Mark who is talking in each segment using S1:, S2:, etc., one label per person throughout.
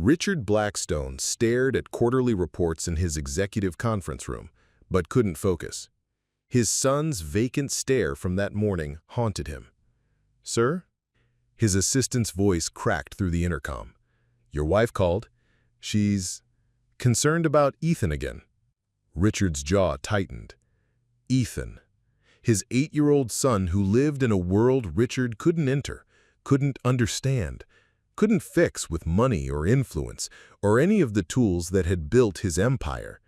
S1: Richard Blackstone stared at quarterly reports in his executive conference room, but couldn't focus. His son's vacant stare from that morning haunted him. "Sir?" His assistant's voice cracked through the intercom. "Your wife called. She's concerned about Ethan again." Richard's jaw tightened. Ethan. His 8-year-old son who lived in a world Richard couldn't enter, couldn't understand, couldn't fix with money or influence or any of the tools that had built his empire.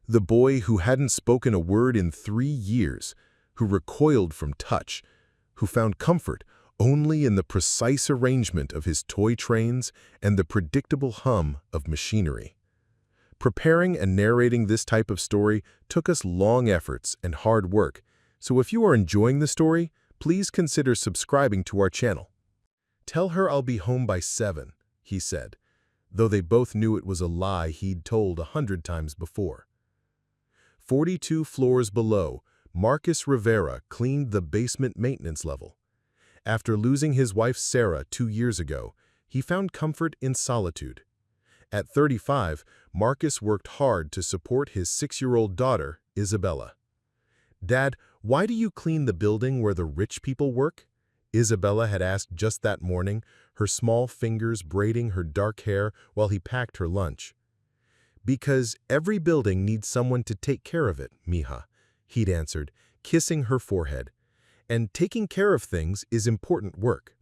S1: The boy who hadn't spoken a word in 3 years, who recoiled from touch, who found comfort only in the precise arrangement of his toy trains and the predictable hum of machinery. Preparing and narrating this type of story took us long efforts and hard work, so if you are enjoying the story, please consider subscribing to our channel. "Tell her I'll be home by 7, he said, though they both knew it was a lie he'd told 100 times before. 42 floors below, Marcus Rivera cleaned the basement maintenance level. After losing his wife Sarah 2 years ago, he found comfort in solitude. At 35, Marcus worked hard to support his 6-year-old daughter, Isabella. "Dad, why do you clean the building where the rich people work?" Isabella had asked just that morning, her small fingers braiding her dark hair while he packed her lunch. "Because every building needs someone to take care of it, mija," he'd answered, kissing her forehead. "And taking care of things is important work."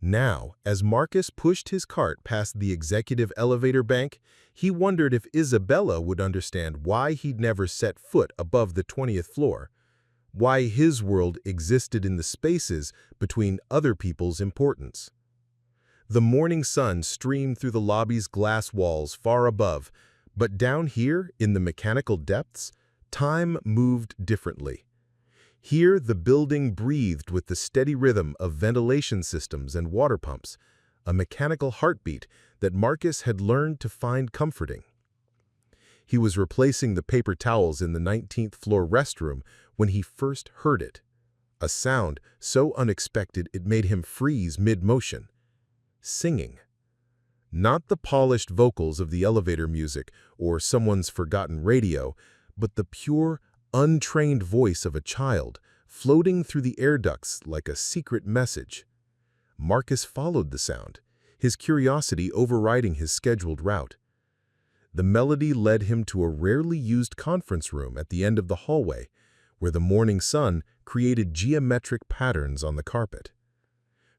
S1: Now, as Marcus pushed his cart past the executive elevator bank, he wondered if Isabella would understand why he'd never set foot above the 20th floor, why his world existed in the spaces between other people's importance. The morning sun streamed through the lobby's glass walls far above, but down here, in the mechanical depths, time moved differently. Here, the building breathed with the steady rhythm of ventilation systems and water pumps, a mechanical heartbeat that Marcus had learned to find comforting. He was replacing the paper towels in the 19th floor restroom when he first heard it, a sound so unexpected it made him freeze mid-motion. Singing. Not the polished vocals of the elevator music or someone's forgotten radio, but the pure, untrained voice of a child, floating through the air ducts like a secret message. Marcus followed the sound, his curiosity overriding his scheduled route. The melody led him to a rarely used conference room at the end of the hallway, where the morning sun created geometric patterns on the carpet.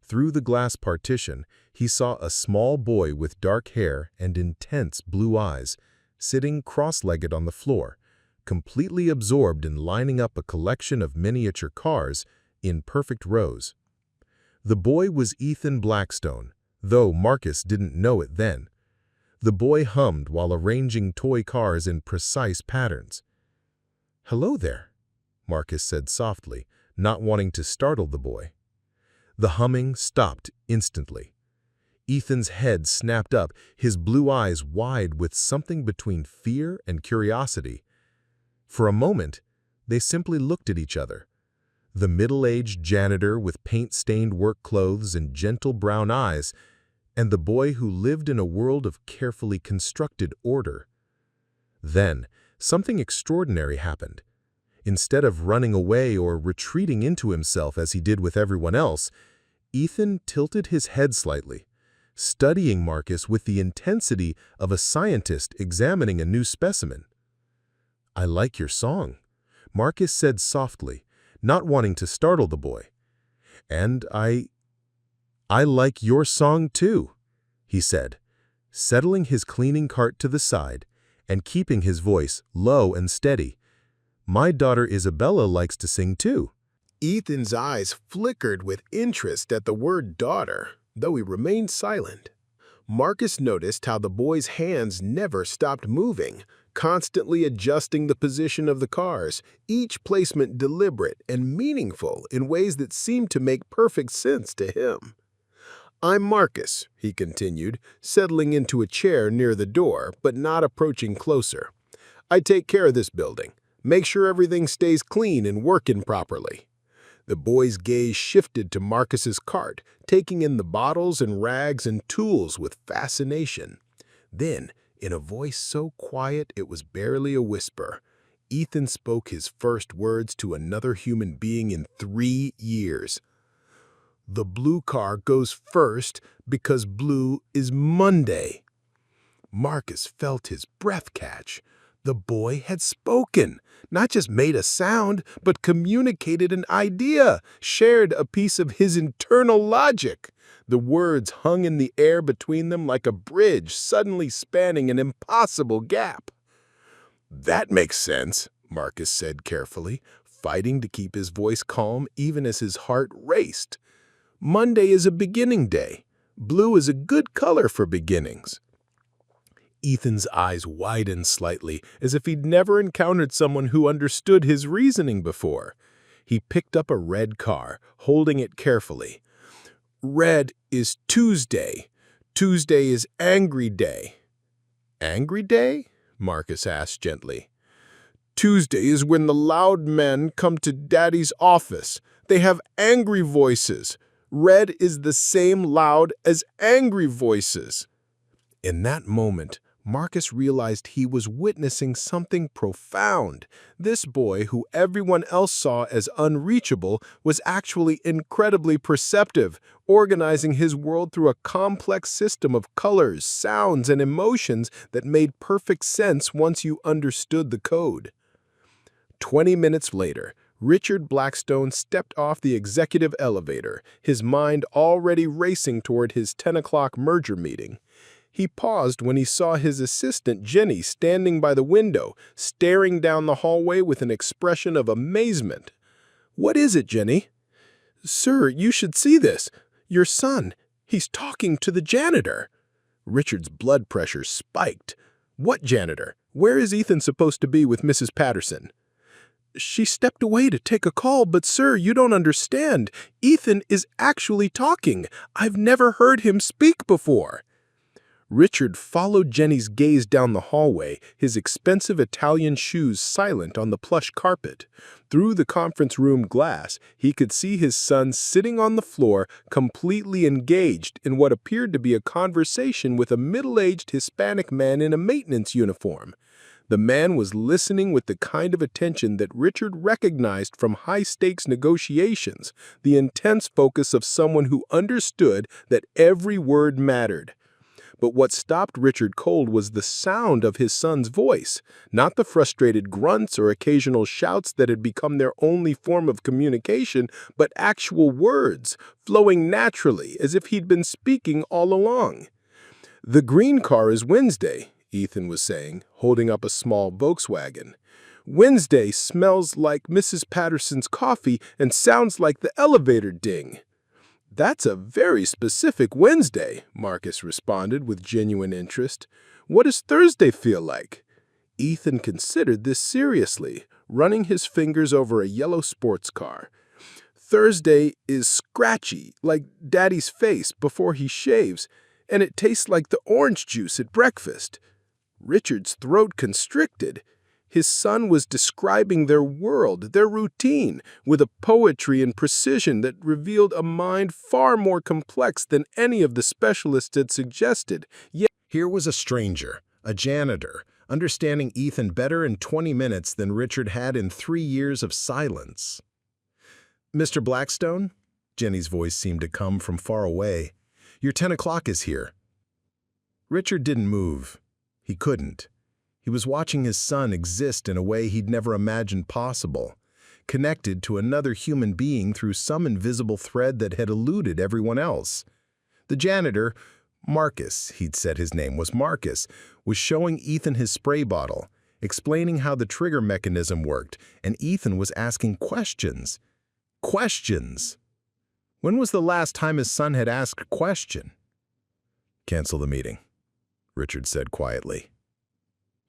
S1: Through the glass partition, he saw a small boy with dark hair and intense blue eyes, sitting cross-legged on the floor, completely absorbed in lining up a collection of miniature cars in perfect rows. The boy was Ethan Blackstone, though Marcus didn't know it then. The boy hummed while arranging toy cars in precise patterns. "Hello there," Marcus said softly, not wanting to startle the boy. The humming stopped instantly. Ethan's head snapped up, his blue eyes wide with something between fear and curiosity. For a moment, they simply looked at each other. The middle-aged janitor with paint-stained work clothes and gentle brown eyes, and the boy who lived in a world of carefully constructed order. Then, something extraordinary happened. Instead of running away or retreating into himself as he did with everyone else, Ethan tilted his head slightly, studying Marcus with the intensity of a scientist examining a new specimen. "I like your song," Marcus said softly, not wanting to startle the boy. "And I like your song too," he said, settling his cleaning cart to the side and keeping his voice low and steady. "My daughter Isabella likes to sing too." Ethan's eyes flickered with interest at the word daughter, though he remained silent. Marcus noticed how the boy's hands never stopped moving, constantly adjusting the position of the cars, each placement deliberate and meaningful in ways that seemed to make perfect sense to him. "I'm Marcus," he continued, settling into a chair near the door, but not approaching closer. "I take care of this building, make sure everything stays clean and working properly." The boy's gaze shifted to Marcus's cart, taking in the bottles and rags and tools with fascination. Then, in a voice so quiet it was barely a whisper, Ethan spoke his first words to another human being in 3 years. "The blue car goes first because blue is Monday." Marcus felt his breath catch. The boy had spoken, not just made a sound, but communicated an idea, shared a piece of his internal logic. The words hung in the air between them like a bridge suddenly spanning an impossible gap. "That makes sense," Marcus said carefully, fighting to keep his voice calm even as his heart raced. "Monday is a beginning day. Blue is a good color for beginnings." Ethan's eyes widened slightly, as if he'd never encountered someone who understood his reasoning before. He picked up a red car, holding it carefully. "Red is Tuesday. Tuesday is Angry Day." "Angry Day?" Marcus asked gently. "Tuesday is when the loud men come to Daddy's office. They have angry voices. Red is the same loud as angry voices." In that moment, Marcus realized he was witnessing something profound. This boy, who everyone else saw as unreachable, was actually incredibly perceptive, organizing his world through a complex system of colors, sounds, and emotions that made perfect sense once you understood the code. 20 minutes later, Richard Blackstone stepped off the executive elevator, his mind already racing toward his 10 o'clock merger meeting. He paused when he saw his assistant, Jenny, standing by the window, staring down the hallway with an expression of amazement. "What is it, Jenny?" "Sir, you should see this. Your son, he's talking to the janitor." Richard's blood pressure spiked. "What janitor? Where is Ethan supposed to be with Mrs. Patterson?" "She stepped away to take a call, but sir, you don't understand. Ethan is actually talking. I've never heard him speak before." Richard followed Jenny's gaze down the hallway, his expensive Italian shoes silent on the plush carpet. Through the conference room glass, he could see his son sitting on the floor, completely engaged in what appeared to be a conversation with a middle-aged Hispanic man in a maintenance uniform. The man was listening with the kind of attention that Richard recognized from high-stakes negotiations, the intense focus of someone who understood that every word mattered. But what stopped Richard cold was the sound of his son's voice, not the frustrated grunts or occasional shouts that had become their only form of communication, but actual words, flowing naturally as if he'd been speaking all along. "The green car is Wednesday," Ethan was saying, holding up a small Volkswagen. "Wednesday smells like Mrs. Patterson's coffee and sounds like the elevator ding." "That's a very specific Wednesday," Marcus responded with genuine interest. "What does Thursday feel like?" Ethan considered this seriously, running his fingers over a yellow sports car. "Thursday is scratchy, like Daddy's face before he shaves, and it tastes like the orange juice at breakfast." Richard's throat constricted. His son was describing their world, their routine, with a poetry and precision that revealed a mind far more complex than any of the specialists had suggested. Yet here was a stranger, a janitor, understanding Ethan better in 20 minutes than Richard had in 3 years of silence. "Mr. Blackstone?" Jenny's voice seemed to come from far away. "Your 10 o'clock is here." Richard didn't move. He couldn't. He was watching his son exist in a way he'd never imagined possible, connected to another human being through some invisible thread that had eluded everyone else. The janitor, Marcus, he'd said his name was Marcus, was showing Ethan his spray bottle, explaining how the trigger mechanism worked, and Ethan was asking questions. Questions! When was the last time his son had asked a question? "Cancel the meeting," Richard said quietly.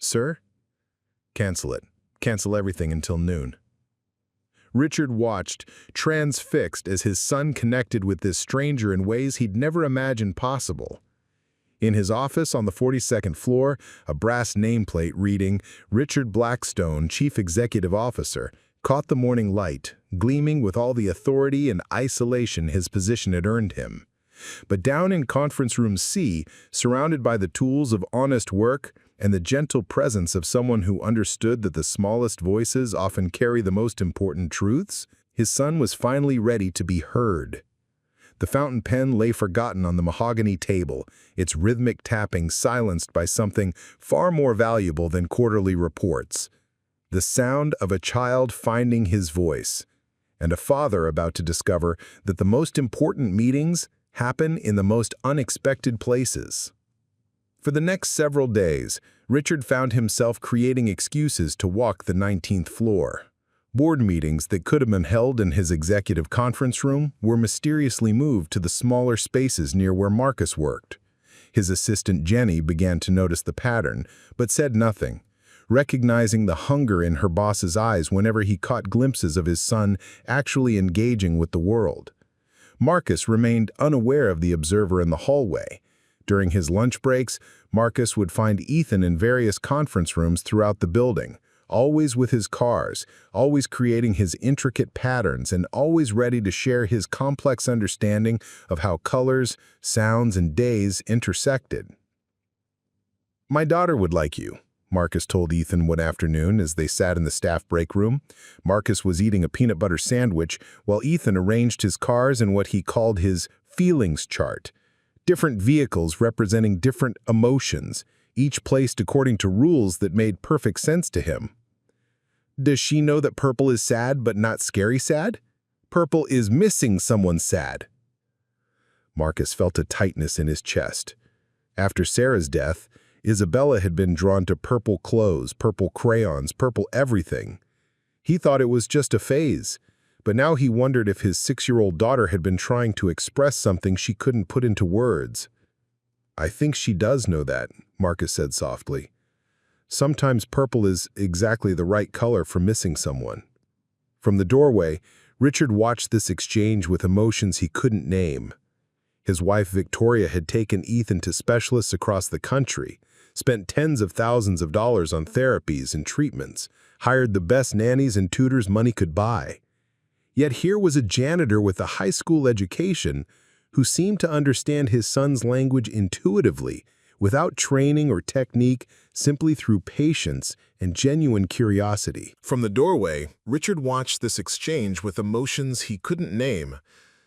S1: "Sir?" "Cancel it. Cancel everything until noon." Richard watched, transfixed, as his son connected with this stranger in ways he'd never imagined possible. In his office on the 42nd floor, a brass nameplate reading, "Richard Blackstone, Chief Executive Officer," caught the morning light, gleaming with all the authority and isolation his position had earned him. But down in conference room C, surrounded by the tools of honest work and the gentle presence of someone who understood that the smallest voices often carry the most important truths, his son was finally ready to be heard. The fountain pen lay forgotten on the mahogany table, its rhythmic tapping silenced by something far more valuable than quarterly reports. The sound of a child finding his voice, and a father about to discover that the most important meetings happen in the most unexpected places. For the next several days, Richard found himself creating excuses to walk the 19th floor. Board meetings that could have been held in his executive conference room were mysteriously moved to the smaller spaces near where Marcus worked. His assistant Jenny began to notice the pattern, but said nothing, recognizing the hunger in her boss's eyes whenever he caught glimpses of his son actually engaging with the world. Marcus remained unaware of the observer in the hallway. During his lunch breaks, Marcus would find Ethan in various conference rooms throughout the building, always with his cars, always creating his intricate patterns, and always ready to share his complex understanding of how colors, sounds, and days intersected. "My daughter would like you," Marcus told Ethan one afternoon as they sat in the staff break room. Marcus was eating a peanut butter sandwich while Ethan arranged his cars in what he called his feelings chart, different vehicles representing different emotions, each placed according to rules that made perfect sense to him. "Does she know that purple is sad but not scary sad? Purple is missing someone sad." Marcus felt a tightness in his chest. After Sarah's death, Isabella had been drawn to purple clothes, purple crayons, purple everything. He thought it was just a phase, but now he wondered if his 6-year-old daughter had been trying to express something she couldn't put into words. "I think she does know that," Marcus said softly. "Sometimes purple is exactly the right color for missing someone." From the doorway, Richard watched this exchange with emotions he couldn't name. His wife Victoria had taken Ethan to specialists across the country, spent tens of thousands of dollars on therapies and treatments, hired the best nannies and tutors money could buy. Yet here was a janitor with a high school education who seemed to understand his son's language intuitively, without training or technique, simply through patience and genuine curiosity. From the doorway, Richard watched this exchange with emotions he couldn't name.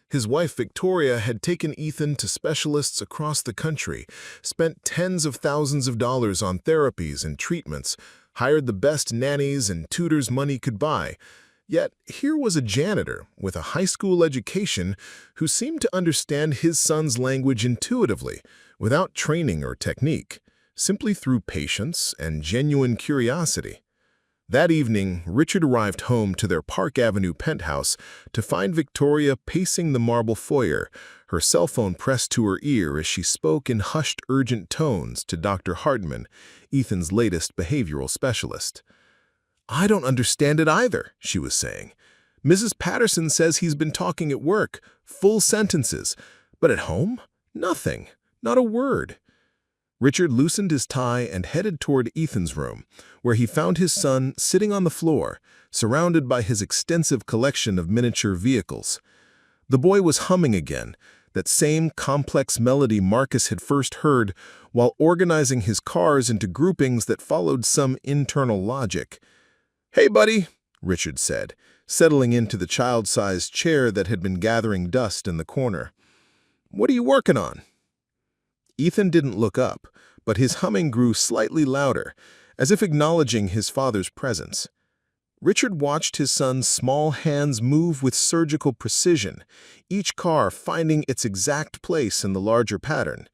S1: His wife Victoria had taken Ethan to specialists across the country, spent tens of thousands of dollars on therapies and treatments, hired the best nannies and tutors money could buy. Yet here was a janitor with a high school education who seemed to understand his son's language intuitively, without training or technique, simply through patience and genuine curiosity. That evening, Richard arrived home to their Park Avenue penthouse to find Victoria pacing the marble foyer, her cell phone pressed to her ear as she spoke in hushed, urgent tones to Dr. Hartman, Ethan's latest behavioral specialist. "I don't understand it either," she was saying. "Mrs. Patterson says he's been talking at work, full sentences, but at home, nothing. Not a word." Richard loosened his tie and headed toward Ethan's room, where he found his son sitting on the floor, surrounded by his extensive collection of miniature vehicles. The boy was humming again, that same complex melody Marcus had first heard, while organizing his cars into groupings that followed some internal logic. "Hey, buddy," Richard said, settling into the child-sized chair that had been gathering dust in the corner. "What are you working on?" Ethan didn't look up, but his humming grew slightly louder, as if acknowledging his father's presence. Richard watched his son's small hands move with surgical precision, each car finding its exact place in the larger pattern.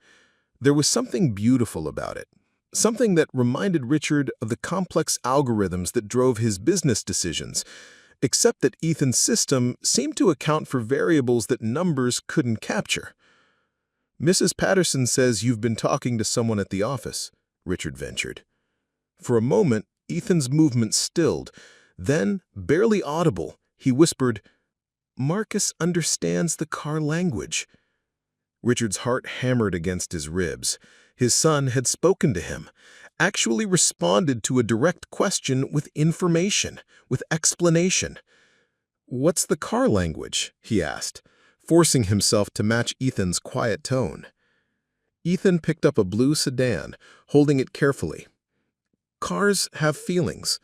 S1: There was something beautiful about it, something that reminded Richard of the complex algorithms that drove his business decisions, except that Ethan's system seemed to account for variables that numbers couldn't capture. "Mrs. Patterson says you've been talking to someone at the office," Richard ventured. For a moment, Ethan's movement stilled. Then, barely audible, he whispered, "Marcus understands the car language." Richard's heart hammered against his ribs. His son had spoken to him, actually responded to a direct question with information, with explanation. "What's the car language?" he asked, forcing himself to match Ethan's quiet tone. Ethan picked up a blue sedan, holding it carefully. Cars have feelings.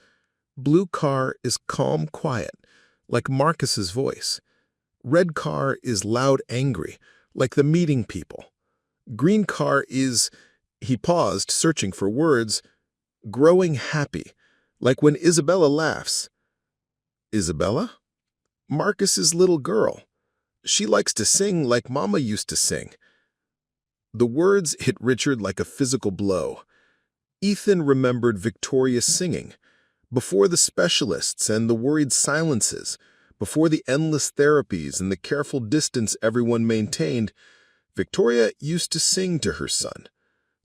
S1: Blue car is calm, quiet, like Marcus's voice. Red car is loud, angry, like the meeting people. Green car is, he paused, searching for words, growing happy, like when Isabella laughs. Isabella? Marcus's little girl. She likes to sing like Mama used to sing. The words hit Richard like a physical blow. Ethan remembered Victoria's singing. Before the specialists and the worried silences, before the endless therapies and the careful distance everyone maintained, Victoria used to sing to her son.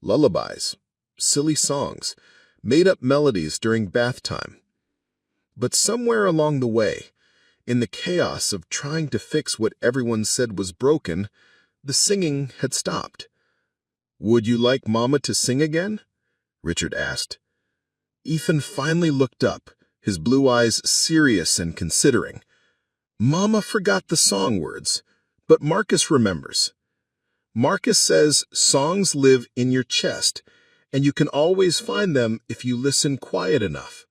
S1: Lullabies, silly songs, made-up melodies during bath time. But somewhere along the way, in the chaos of trying to fix what everyone said was broken, the singing had stopped. "Would you like Mama to sing again?" Richard asked. Ethan finally looked up, his blue eyes serious and considering. Mama forgot the song words, but Marcus remembers. Marcus says songs live in your chest, and you can always find them if you listen quiet enough.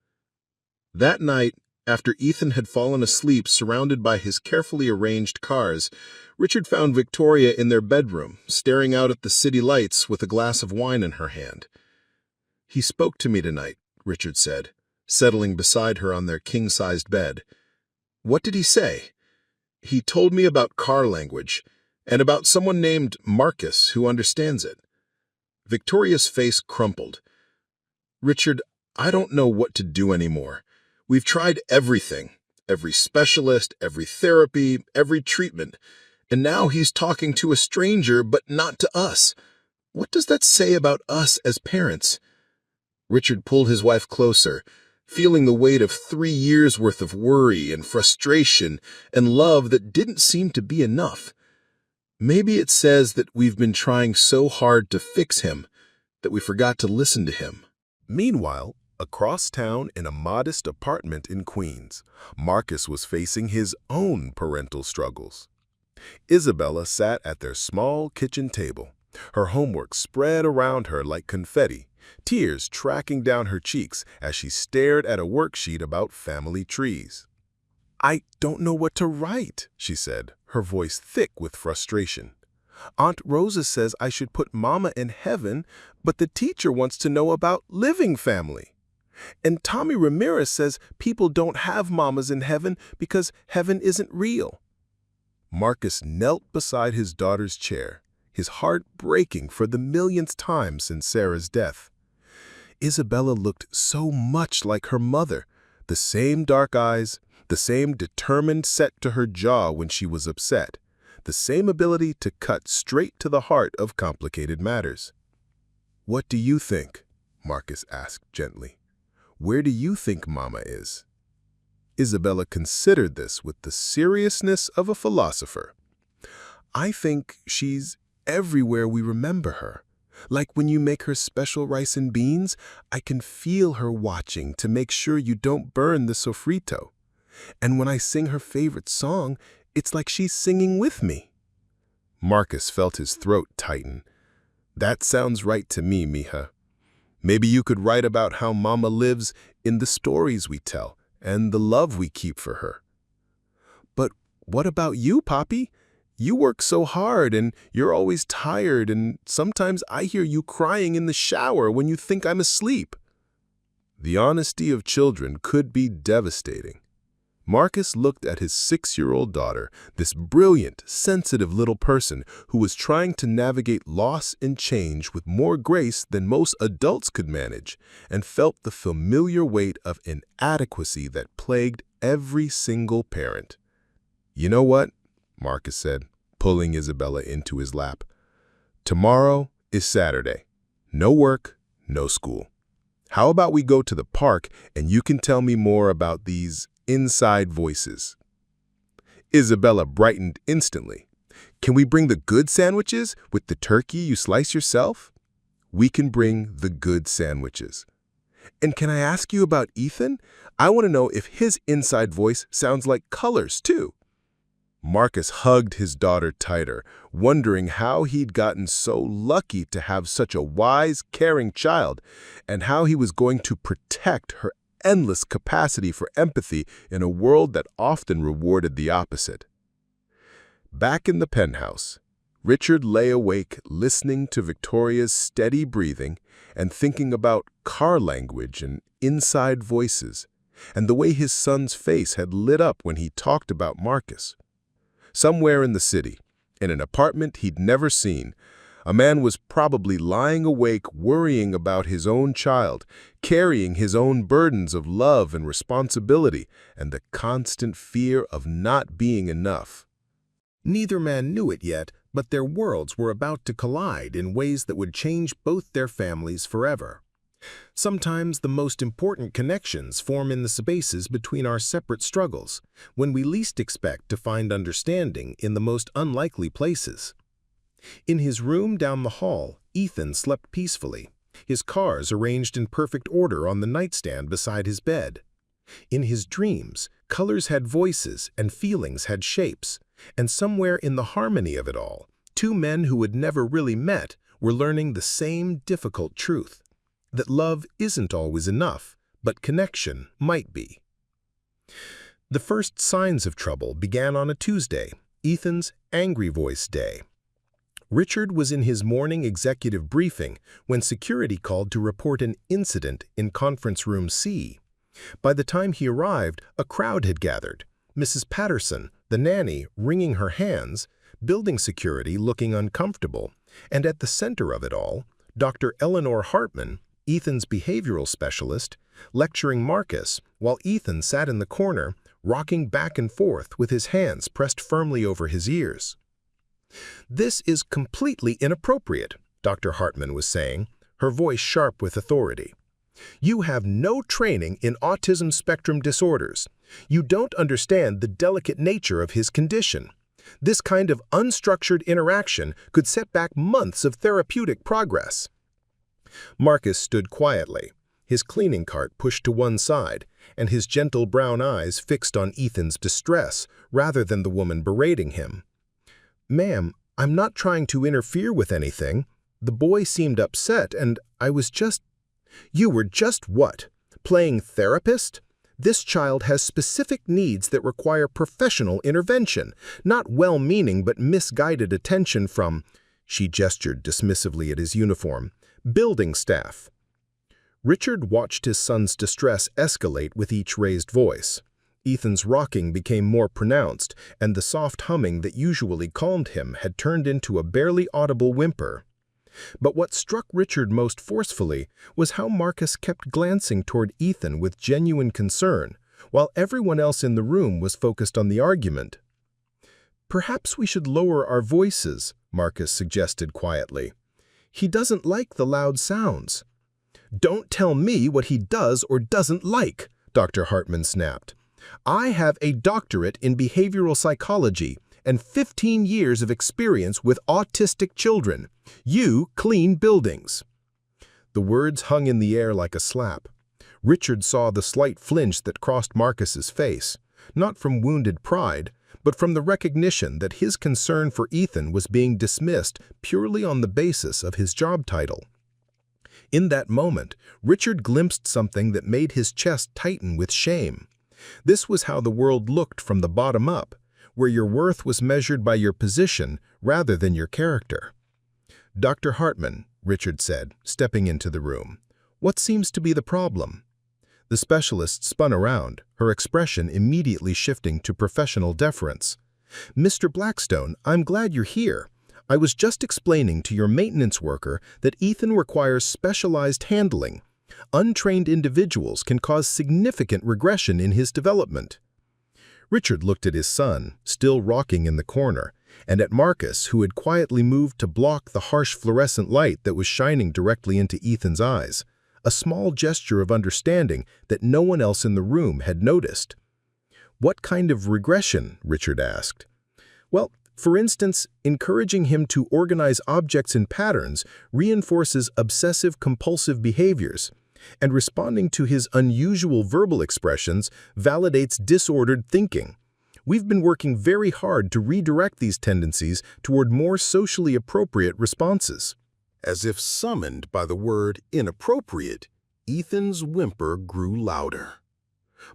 S1: That night, after Ethan had fallen asleep surrounded by his carefully arranged cars, Richard found Victoria in their bedroom, staring out at the city lights with a glass of wine in her hand. "He spoke to me tonight," Richard said, settling beside her on their king-sized bed. "What did he say?" "He told me about car language, and about someone named Marcus who understands it." Victoria's face crumpled. "Richard, I don't know what to do anymore. We've tried everything, every specialist, every therapy, every treatment, and now he's talking to a stranger but not to us. What does that say about us as parents?" Richard pulled his wife closer, feeling the weight of 3 years' worth of worry and frustration and love that didn't seem to be enough. "Maybe it says that we've been trying so hard to fix him that we forgot to listen to him." Meanwhile, across town in a modest apartment in Queens, Marcus was facing his own parental struggles. Isabella sat at their small kitchen table, her homework spread around her like confetti, tears tracking down her cheeks as she stared at a worksheet about family trees. "I don't know what to write," she said, her voice thick with frustration. "Aunt Rosa says I should put Mama in heaven, but the teacher wants to know about living family. And Tommy Ramirez says people don't have mamas in heaven because heaven isn't real." Marcus knelt beside his daughter's chair, his heart breaking for the millionth time since Sarah's death. Isabella looked so much like her mother, the same dark eyes, the same determined set to her jaw when she was upset, the same ability to cut straight to the heart of complicated matters. "What do you think?" Marcus asked gently. "Where do you think Mama is?" Isabella considered this with the seriousness of a philosopher. "I think she's everywhere we remember her. Like when you make her special rice and beans, I can feel her watching to make sure you don't burn the sofrito. And when I sing her favorite song, it's like she's singing with me." Marcus felt his throat tighten. "That sounds right to me, mija. Maybe you could write about how Mama lives in the stories we tell and the love we keep for her." "But what about you, Poppy? You work so hard and you're always tired, and sometimes I hear you crying in the shower when you think I'm asleep." The honesty of children could be devastating. Marcus looked at his 6-year-old daughter, this brilliant, sensitive little person who was trying to navigate loss and change with more grace than most adults could manage, and felt the familiar weight of inadequacy that plagued every single parent. "You know what?" Marcus said, pulling Isabella into his lap. "Tomorrow is Saturday. No work, no school. How about we go to the park and you can tell me more about these inside voices?" Isabella brightened instantly. "Can we bring the good sandwiches with the turkey you slice yourself?" "We can bring the good sandwiches." "And can I ask you about Ethan? I want to know if his inside voice sounds like colors, too." Marcus hugged his daughter tighter, wondering how he'd gotten so lucky to have such a wise, caring child, and how he was going to protect her endless capacity for empathy in a world that often rewarded the opposite. Back in the penthouse, Richard lay awake listening to Victoria's steady breathing and thinking about car language and inside voices, and the way his son's face had lit up when he talked about Marcus. Somewhere in the city, in an apartment he'd never seen, a man was probably lying awake worrying about his own child, carrying his own burdens of love and responsibility, and the constant fear of not being enough. Neither man knew it yet, but their worlds were about to collide in ways that would change both their families forever. Sometimes the most important connections form in the spaces between our separate struggles, when we least expect to find understanding in the most unlikely places. In his room down the hall, Ethan slept peacefully, his cars arranged in perfect order on the nightstand beside his bed. In his dreams, colors had voices and feelings had shapes, and somewhere in the harmony of it all, two men who had never really met were learning the same difficult truth: that love isn't always enough, but connection might be. The first signs of trouble began on a Tuesday, Ethan's angry voice day. Richard was in his morning executive briefing when security called to report an incident in conference room C. By the time he arrived, a crowd had gathered, Mrs. Patterson, the nanny, wringing her hands, building security looking uncomfortable, and at the center of it all, Dr. Eleanor Hartman, Ethan's behavioral specialist, lecturing Marcus while Ethan sat in the corner, rocking back and forth with his hands pressed firmly over his ears. "This is completely inappropriate," Dr. Hartman was saying, her voice sharp with authority. "You have no training in autism spectrum disorders. You don't understand the delicate nature of his condition. This kind of unstructured interaction could set back months of therapeutic progress." Marcus stood quietly, his cleaning cart pushed to one side, and his gentle brown eyes fixed on Ethan's distress rather than the woman berating him. "Ma'am, I'm not trying to interfere with anything. The boy seemed upset, and I was just—" "You were just what? Playing therapist? This child has specific needs that require professional intervention, not well-meaning but misguided attention from—" she gestured dismissively at his uniform, "building staff." Richard watched his son's distress escalate with each raised voice. Ethan's rocking became more pronounced, and the soft humming that usually calmed him had turned into a barely audible whimper. But what struck Richard most forcefully was how Marcus kept glancing toward Ethan with genuine concern, while everyone else in the room was focused on the argument. "Perhaps we should lower our voices," Marcus suggested quietly. "He doesn't like the loud sounds." "Don't tell me what he does or doesn't like," Dr. Hartman snapped. "I have a doctorate in behavioral psychology and 15 years of experience with autistic children. You clean buildings." The words hung in the air like a slap. Richard saw the slight flinch that crossed Marcus's face, not from wounded pride, but from the recognition that his concern for Ethan was being dismissed purely on the basis of his job title. In that moment, Richard glimpsed something that made his chest tighten with shame. This was how the world looked from the bottom up, where your worth was measured by your position rather than your character. "Dr. Hartman," Richard said, stepping into the room, "what seems to be the problem?" The specialist spun around, her expression immediately shifting to professional deference. "Mr. Blackstone, I'm glad you're here. I was just explaining to your maintenance worker that Ethan requires specialized handling. Untrained individuals can cause significant regression in his development." Richard looked at his son, still rocking in the corner, and at Marcus, who had quietly moved to block the harsh fluorescent light that was shining directly into Ethan's eyes, a small gesture of understanding that no one else in the room had noticed. "What kind of regression?" Richard asked. "Well, for instance, encouraging him to organize objects in patterns reinforces obsessive-compulsive behaviors, and responding to his unusual verbal expressions validates disordered thinking. We've been working very hard to redirect these tendencies toward more socially appropriate responses." As if summoned by the word inappropriate, Ethan's whimper grew louder.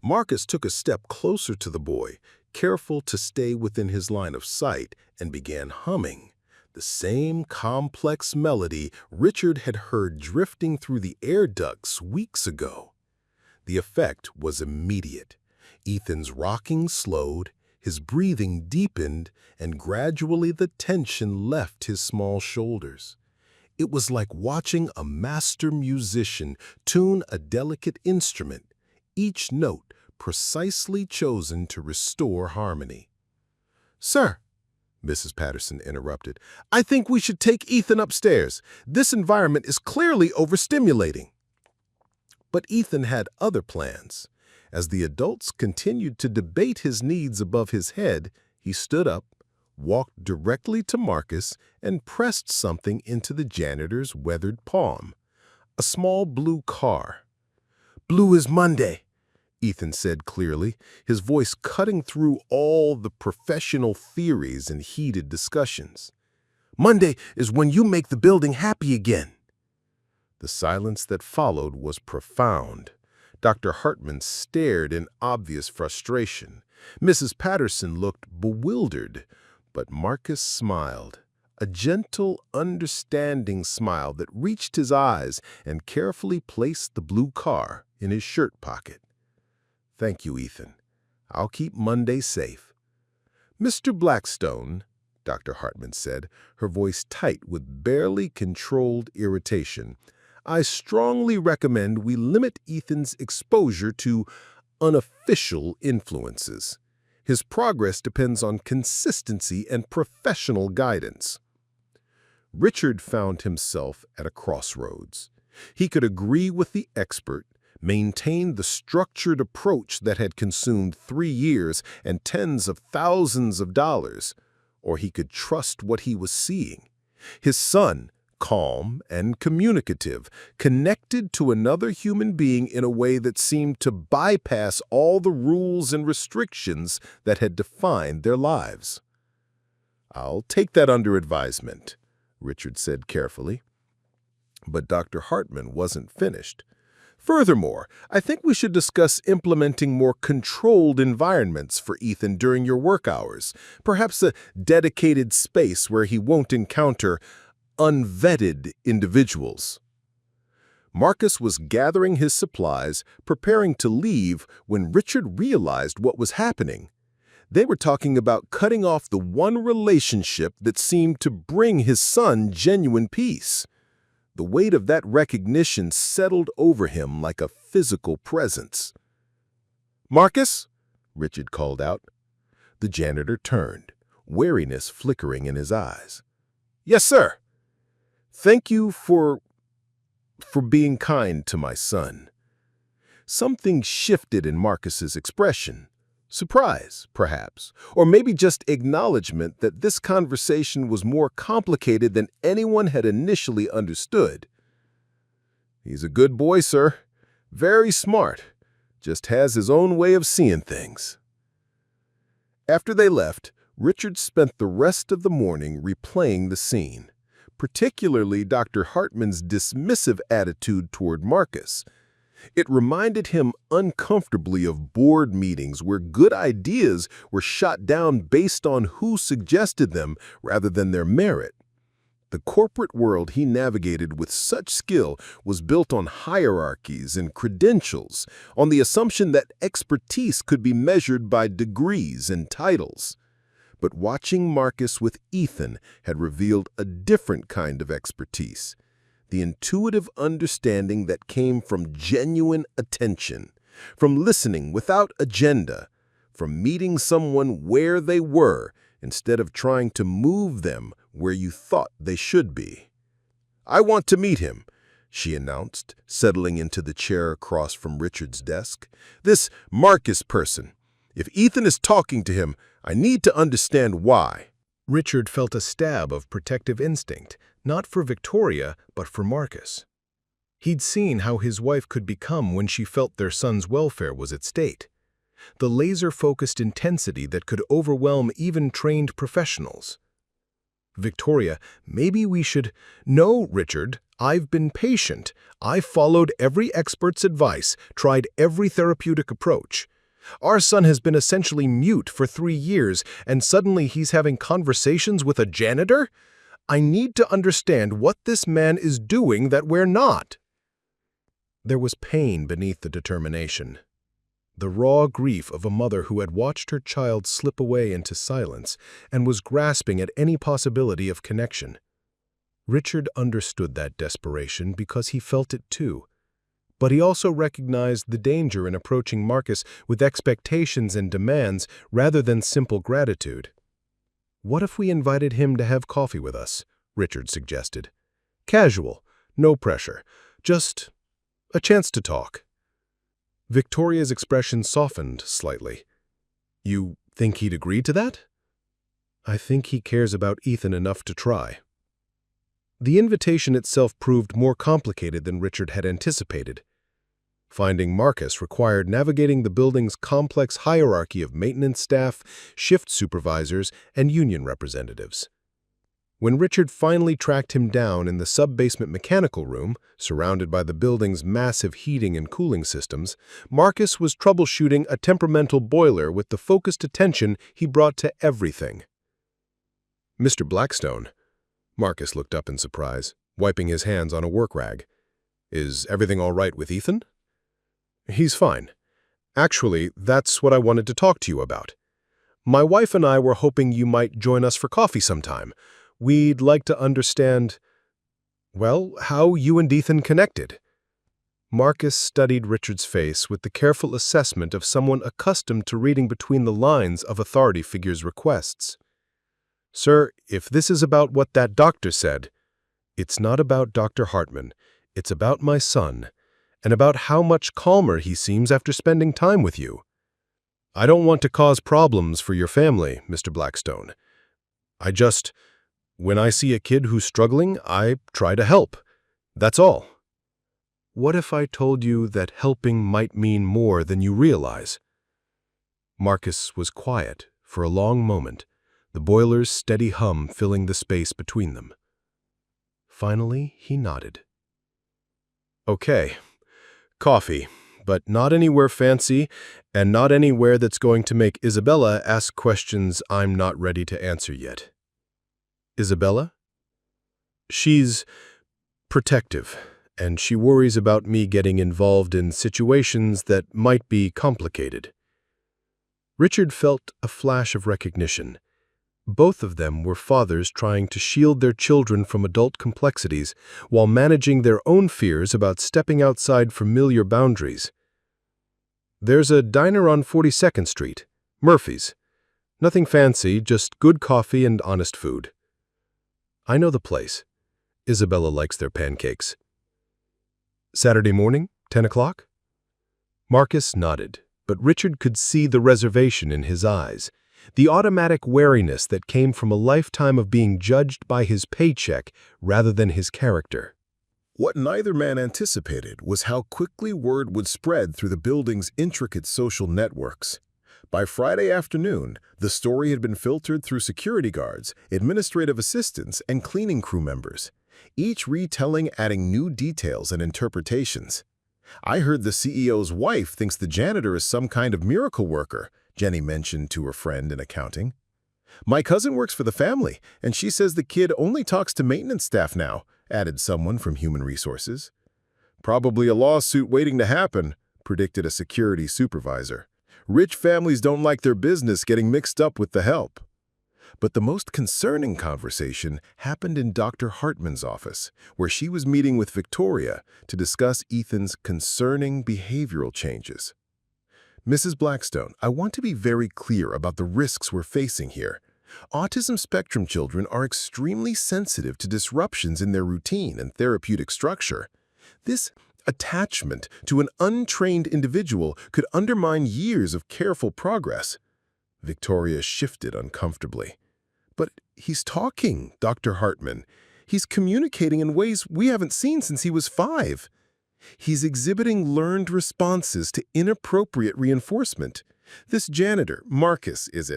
S1: Marcus took a step closer to the boy, careful to stay within his line of sight, and began humming, the same complex melody Richard had heard drifting through the air ducts weeks ago. The effect was immediate. Ethan's rocking slowed, his breathing deepened, and gradually the tension left his small shoulders. It was like watching a master musician tune a delicate instrument, each note precisely chosen to restore harmony. "Sir," Mrs. Patterson interrupted, "I think we should take Ethan upstairs. This environment is clearly overstimulating." But Ethan had other plans. As the adults continued to debate his needs above his head, he stood up, walked directly to Marcus, and pressed something into the janitor's weathered palm. A small blue car. "Blue is Monday," Ethan said clearly, his voice cutting through all the professional theories and heated discussions. "Monday is when you make the building happy again." The silence that followed was profound. Dr. Hartman stared in obvious frustration. Mrs. Patterson looked bewildered, but Marcus smiled, a gentle, understanding smile that reached his eyes and carefully placed the blue car in his shirt pocket. "Thank you, Ethan. I'll keep Monday safe." "Mr. Blackstone," Dr. Hartman said, her voice tight with barely controlled irritation, "I strongly recommend we limit Ethan's exposure to unofficial influences. His progress depends on consistency and professional guidance." Richard found himself at a crossroads. He could agree with the expert, maintain the structured approach that had consumed 3 years and tens of thousands of dollars, or he could trust what he was seeing. His son, calm and communicative, connected to another human being in a way that seemed to bypass all the rules and restrictions that had defined their lives. "I'll take that under advisement," Richard said carefully. But Dr. Hartman wasn't finished. "Furthermore, I think we should discuss implementing more controlled environments for Ethan during your work hours, perhaps a dedicated space where he won't encounter unvetted individuals." Marcus was gathering his supplies, preparing to leave, when Richard realized what was happening. They were talking about cutting off the one relationship that seemed to bring his son genuine peace. The weight of that recognition settled over him like a physical presence. "Marcus?" Richard called out. The janitor turned, wariness flickering in his eyes. "Yes, sir." "Thank you for being kind to my son." Something shifted in Marcus's expression. Surprise, perhaps, or maybe just acknowledgement that this conversation was more complicated than anyone had initially understood. "He's a good boy, sir. Very smart. Just has his own way of seeing things." After they left, Richard spent the rest of the morning replaying the scene, particularly Dr. Hartman's dismissive attitude toward Marcus. It reminded him uncomfortably of board meetings where good ideas were shot down based on who suggested them rather than their merit. The corporate world he navigated with such skill was built on hierarchies and credentials, on the assumption that expertise could be measured by degrees and titles. But watching Marcus with Ethan had revealed a different kind of expertise. The intuitive understanding that came from genuine attention, from listening without agenda, from meeting someone where they were instead of trying to move them where you thought they should be. "I want to meet him," she announced, settling into the chair across from Richard's desk. "This Marcus person. If Ethan is talking to him, I need to understand why." Richard felt a stab of protective instinct, not for Victoria, but for Marcus. He'd seen how his wife could become when she felt their son's welfare was at stake. the laser-focused intensity that could overwhelm even trained professionals. Victoria, maybe we should— No, Richard, I've been patient. I've followed every expert's advice, tried every therapeutic approach. Our son has been essentially mute for 3 years, and suddenly he's having conversations with a janitor? I need to understand what this man is doing that we're not. There was pain beneath the determination. The raw grief of a mother who had watched her child slip away into silence and was grasping at any possibility of connection. Richard understood that desperation because he felt it too. But he also recognized the danger in approaching Marcus with expectations and demands rather than simple gratitude. "What if we invited him to have coffee with us?" Richard suggested. "Casual, no pressure, just a chance to talk." Victoria's expression softened slightly. "You think he'd agree to that?" "I think he cares about Ethan enough to try." The invitation itself proved more complicated than Richard had anticipated. Finding Marcus required navigating the building's complex hierarchy of maintenance staff, shift supervisors, and union representatives. When Richard finally tracked him down in the sub-basement mechanical room, surrounded by the building's massive heating and cooling systems, Marcus was troubleshooting a temperamental boiler with the focused attention he brought to everything. "Mr. Blackstone." Marcus looked up in surprise, wiping his hands on a work rag. "Is everything all right with Ethan?" "He's fine. Actually, that's what I wanted to talk to you about. My wife and I were hoping you might join us for coffee sometime. We'd like to understand, well, how you and Ethan connected." Marcus studied Richard's face with the careful assessment of someone accustomed to reading between the lines of authority figures' requests. "Sir, if this is about what that doctor said, it's not about Dr. Hartman. It's about my son, and about how much calmer he seems after spending time with you. I don't want to cause problems for your family, Mr. Blackstone. When I see a kid who's struggling, I try to help. That's all." "What if I told you that helping might mean more than you realize?" Marcus was quiet for a long moment, the boiler's steady hum filling the space between them. Finally, he nodded. "Okay. Coffee, but not anywhere fancy, and not anywhere that's going to make Isabella ask questions I'm not ready to answer yet." "Isabella?" "She's protective, and she worries about me getting involved in situations that might be complicated." Richard felt a flash of recognition. Both of them were fathers trying to shield their children from adult complexities while managing their own fears about stepping outside familiar boundaries. "There's a diner on 42nd Street, Murphy's. Nothing fancy, just good coffee and honest food." "I know the place. Isabella likes their pancakes." "Saturday morning, 10 o'clock?" Marcus nodded, but Richard could see the reservation in his eyes, the automatic wariness that came from a lifetime of being judged by his paycheck rather than his character.
S2: What neither man anticipated was how quickly word would spread through the building's intricate social networks. By Friday afternoon, the story had been filtered through security guards, administrative assistants, and cleaning crew members, each retelling adding new details and interpretations. "I heard the CEO's wife thinks the janitor is some kind of miracle worker," Jenny mentioned to her friend in accounting. "My cousin works for the family, and she says the kid only talks to maintenance staff now," added someone from Human Resources. "Probably a lawsuit waiting to happen," predicted a security supervisor. "Rich families don't like their business getting mixed up with the help." But the most concerning conversation happened in Dr. Hartman's office, where she was meeting with Victoria to discuss Ethan's concerning behavioral changes. "Mrs. Blackstone, I want to be very clear about the risks we're facing here. Autism spectrum children are extremely sensitive to disruptions in their routine and therapeutic structure. This attachment to an untrained individual could undermine years of careful progress." Victoria shifted uncomfortably. "But he's talking, Dr. Hartman. He's communicating in ways we haven't seen since he was 5. He's exhibiting learned responses to inappropriate reinforcement. This janitor, Marcus, is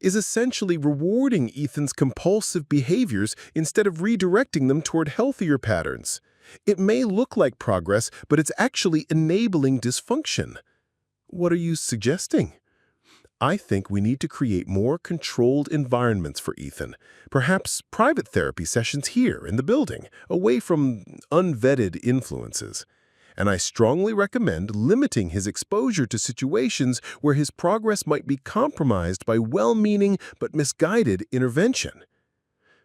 S2: essentially rewarding Ethan's compulsive behaviors instead of redirecting them toward healthier patterns. It may look like progress, but it's actually enabling dysfunction. What are you suggesting? I think we need to create more controlled environments for Ethan. Perhaps private therapy sessions here in the building, away from unvetted influences. And I strongly recommend limiting his exposure to situations where his progress might be compromised by well-meaning but misguided intervention.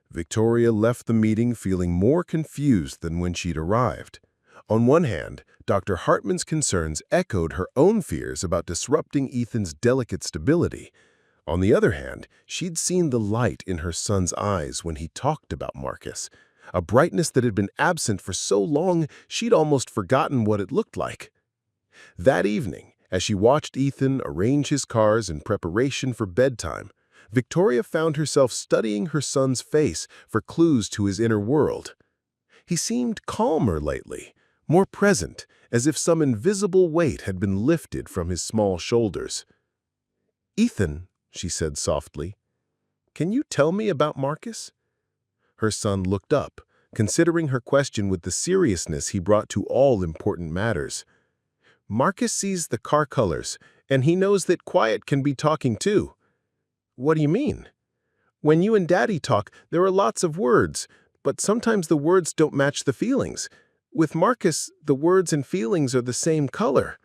S2: Victoria left the meeting feeling more confused than when she'd arrived. On one hand, Dr. Hartman's concerns echoed her own fears about disrupting Ethan's delicate stability. On the other hand, she'd seen the light in her son's eyes when he talked about Marcus, a brightness that had been absent for so long she'd almost forgotten what it looked like. That evening, as she watched Ethan arrange his cars in preparation for bedtime, Victoria found herself studying her son's face for clues to his inner world. He seemed calmer lately, more present, as if some invisible weight had been lifted from his small shoulders. "Ethan," she said softly, "can you tell me about Marcus?" Her son looked up, considering her question with the seriousness he brought to all important matters. "Marcus sees the car colors, and he knows that quiet can be talking too." "What do you mean?" "When you and Daddy talk, there are lots of words, but sometimes the words don't match the feelings. With Marcus, the words and feelings are the same color."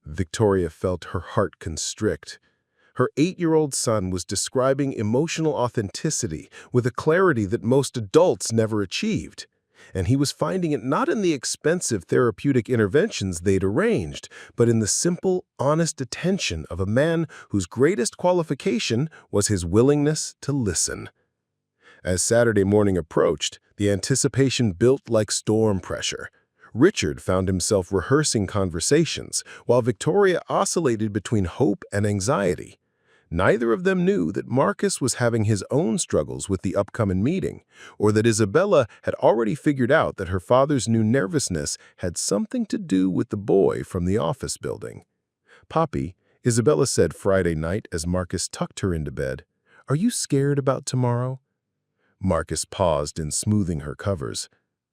S2: Victoria felt her heart constrict. Her 8-year-old son was describing emotional authenticity with a clarity that most adults never achieved. And he was finding it not in the expensive therapeutic interventions they'd arranged, but in the simple, honest attention of a man whose greatest qualification was his willingness to listen. As Saturday morning approached, the anticipation built like storm pressure. Richard found himself rehearsing conversations, while Victoria oscillated between hope and anxiety. Neither of them knew that Marcus was having his own struggles with the upcoming meeting, or that Isabella had already figured out that her father's new nervousness had something to do with the boy from the office building. "Poppy," Isabella said Friday night as Marcus tucked her into bed, "are you scared about tomorrow?" Marcus paused in smoothing her covers.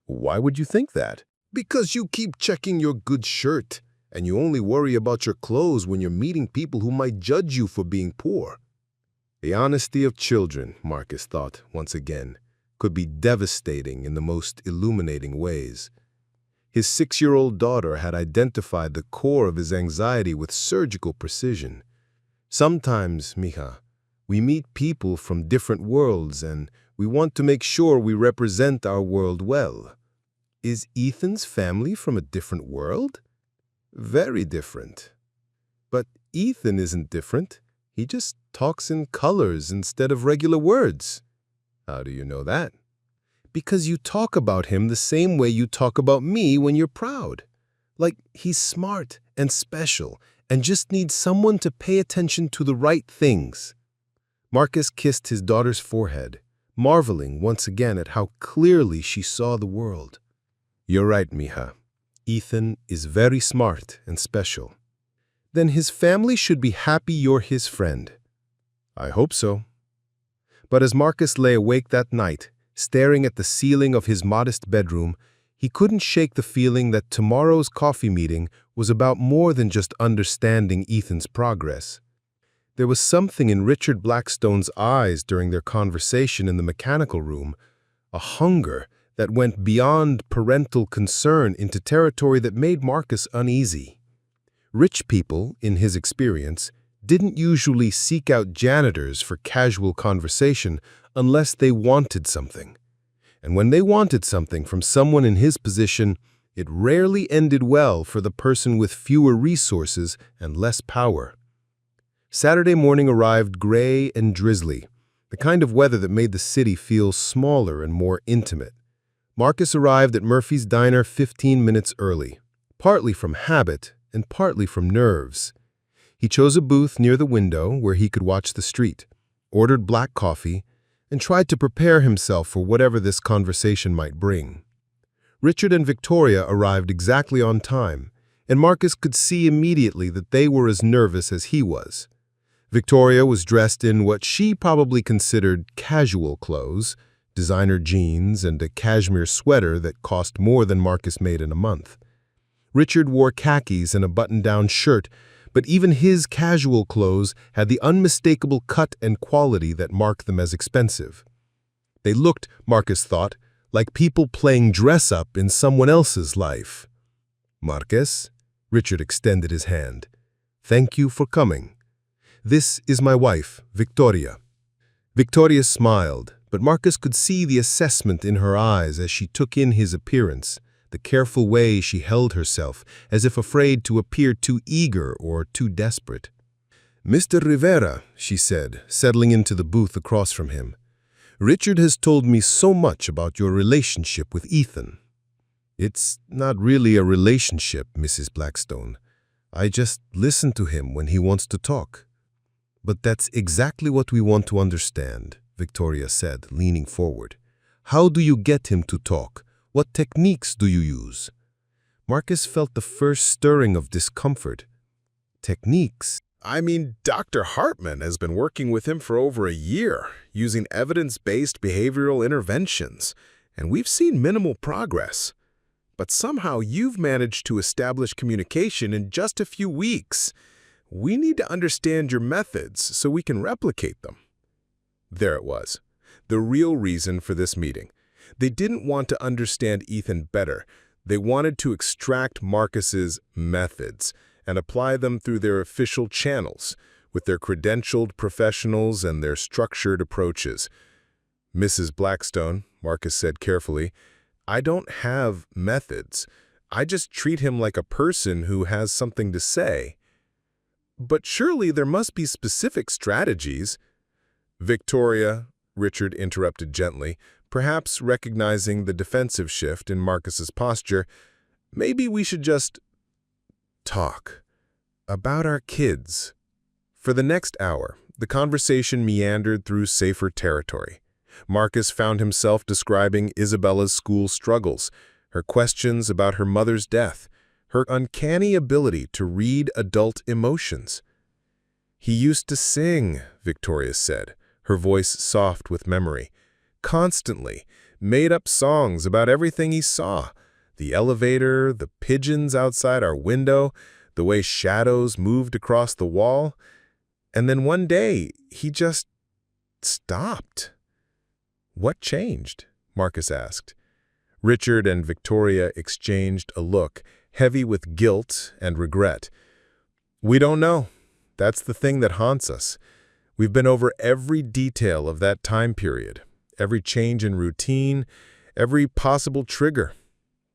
S2: "Why would you think that?" "Because you keep checking your good shirt, and you only worry about your clothes when you're meeting people who might judge you for being poor." The honesty of children, Marcus thought once again, could be devastating in the most illuminating ways. His 6-year-old daughter had identified the core of his anxiety with surgical precision. "Sometimes, mija, we meet people from different worlds and we want to make sure we represent our world well." Is Ethan's family from a different world? Very different. But Ethan isn't different. He just talks in colors instead of regular words. How do you know that? Because you talk about him the same way you talk about me when you're proud. Like he's smart and special and just needs someone to pay attention to the right things. Marcus kissed his daughter's forehead, marveling once again at how clearly she saw the world. "You're right, mija. Ethan is very smart and special." "Then his family should be happy you're his friend." "I hope so." But as Marcus lay awake that night, staring at the ceiling of his modest bedroom, he couldn't shake the feeling that tomorrow's coffee meeting was about more than just understanding Ethan's progress. There was something in Richard Blackstone's eyes during their conversation in the mechanical room, a hunger that went beyond parental concern into territory that made Marcus uneasy. Rich people, in his experience, didn't usually seek out janitors for casual conversation unless they wanted something. And when they wanted something from someone in his position, it rarely ended well for the person with fewer resources and less power. Saturday morning arrived gray and drizzly, the kind of weather that made the city feel smaller and more intimate. Marcus arrived at Murphy's Diner 15 minutes early, partly from habit and partly from nerves. He chose a booth near the window where he could watch the street, ordered black coffee, and tried to prepare himself for whatever this conversation might bring. Richard and Victoria arrived exactly on time,
S1: and Marcus could see immediately that they were as nervous as he was. Victoria was dressed in what she probably considered casual clothes, designer jeans and a cashmere sweater that cost more than Marcus made in a month. Richard wore khakis and a button-down shirt, but even his casual clothes had the unmistakable cut and quality that marked them as expensive. They looked, Marcus thought, like people playing dress-up in someone else's life. "Marcus," Richard extended his hand. "Thank you for coming. This is my wife, Victoria." Victoria smiled, but Marcus could see the assessment in her eyes as she took in his appearance, the careful way she held herself, as if afraid to appear too eager or too desperate. "Mr. Rivera," she said, settling into the booth across from him, "Richard has told me so much about your relationship with Ethan." "It's not really a relationship, Mrs. Blackstone. I just listen to him when he wants to talk." "But that's exactly what we want to understand," Victoria said, leaning forward. "How do you get him to talk? What techniques do you use?" Marcus felt the first stirring of discomfort. "Techniques?"
S2: I mean, Dr. Hartman has been working with him for over a year, using evidence-based behavioral interventions, and we've seen minimal progress. But somehow you've managed to establish communication in just a few weeks. We need to understand your methods so we can replicate them. There it was, the real reason for this meeting. They didn't want to understand Ethan better. They wanted to extract Marcus's methods and apply them through their official channels, with their credentialed professionals and their structured approaches. "Mrs. Blackstone," Marcus said carefully, "I don't have methods. I just treat him like a person who has something to say." "But surely there must be specific strategies." "Victoria," Richard interrupted gently, perhaps recognizing the defensive shift in Marcus's posture, "maybe we should just talk about our kids." For the next hour, the conversation meandered through safer territory. Marcus found himself describing Isabella's school struggles, her questions about her mother's death, her uncanny ability to read adult emotions. "He used to sing," Victoria said, her voice soft with memory. "Constantly, made up songs about everything he saw. The elevator, the pigeons outside our window, the way shadows moved across the wall. And then one day, he just stopped." "What changed?" Marcus asked. Richard and Victoria exchanged a look, heavy with guilt and regret. "We don't know. That's the thing that haunts us. We've been over every detail of that time period, every change in routine, every possible trigger.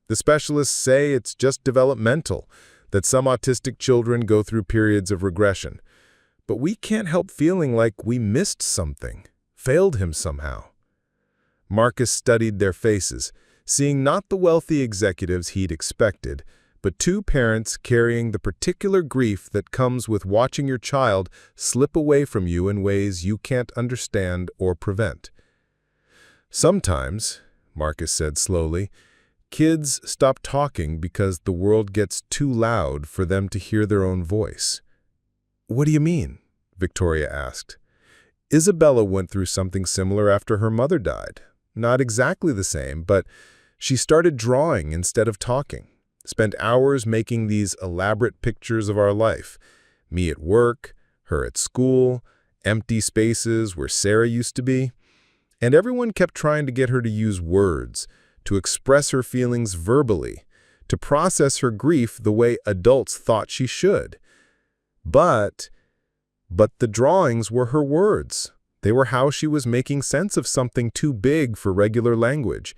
S2: The specialists say it's just developmental, that some autistic children go through periods of regression. But we can't help feeling like we missed something, failed him somehow." Marcus studied their faces, seeing not the wealthy executives he'd expected, but two parents carrying the particular grief that comes with watching your child slip away from you in ways you can't understand or prevent. "Sometimes," Marcus said slowly, "kids stop talking because the world gets too loud for them to hear their own voice." "What do you mean?" Victoria asked. "Isabella went through something similar after her mother died. Not exactly the same, but she started drawing instead of talking, spent hours making these elaborate pictures of our life. Me at work, her at school, empty spaces where Sarah used to be. And everyone kept trying to get her to use words, to express her feelings verbally, to process her grief the way adults thought she should. But the drawings were her words. They were how she was making sense of something too big for regular language.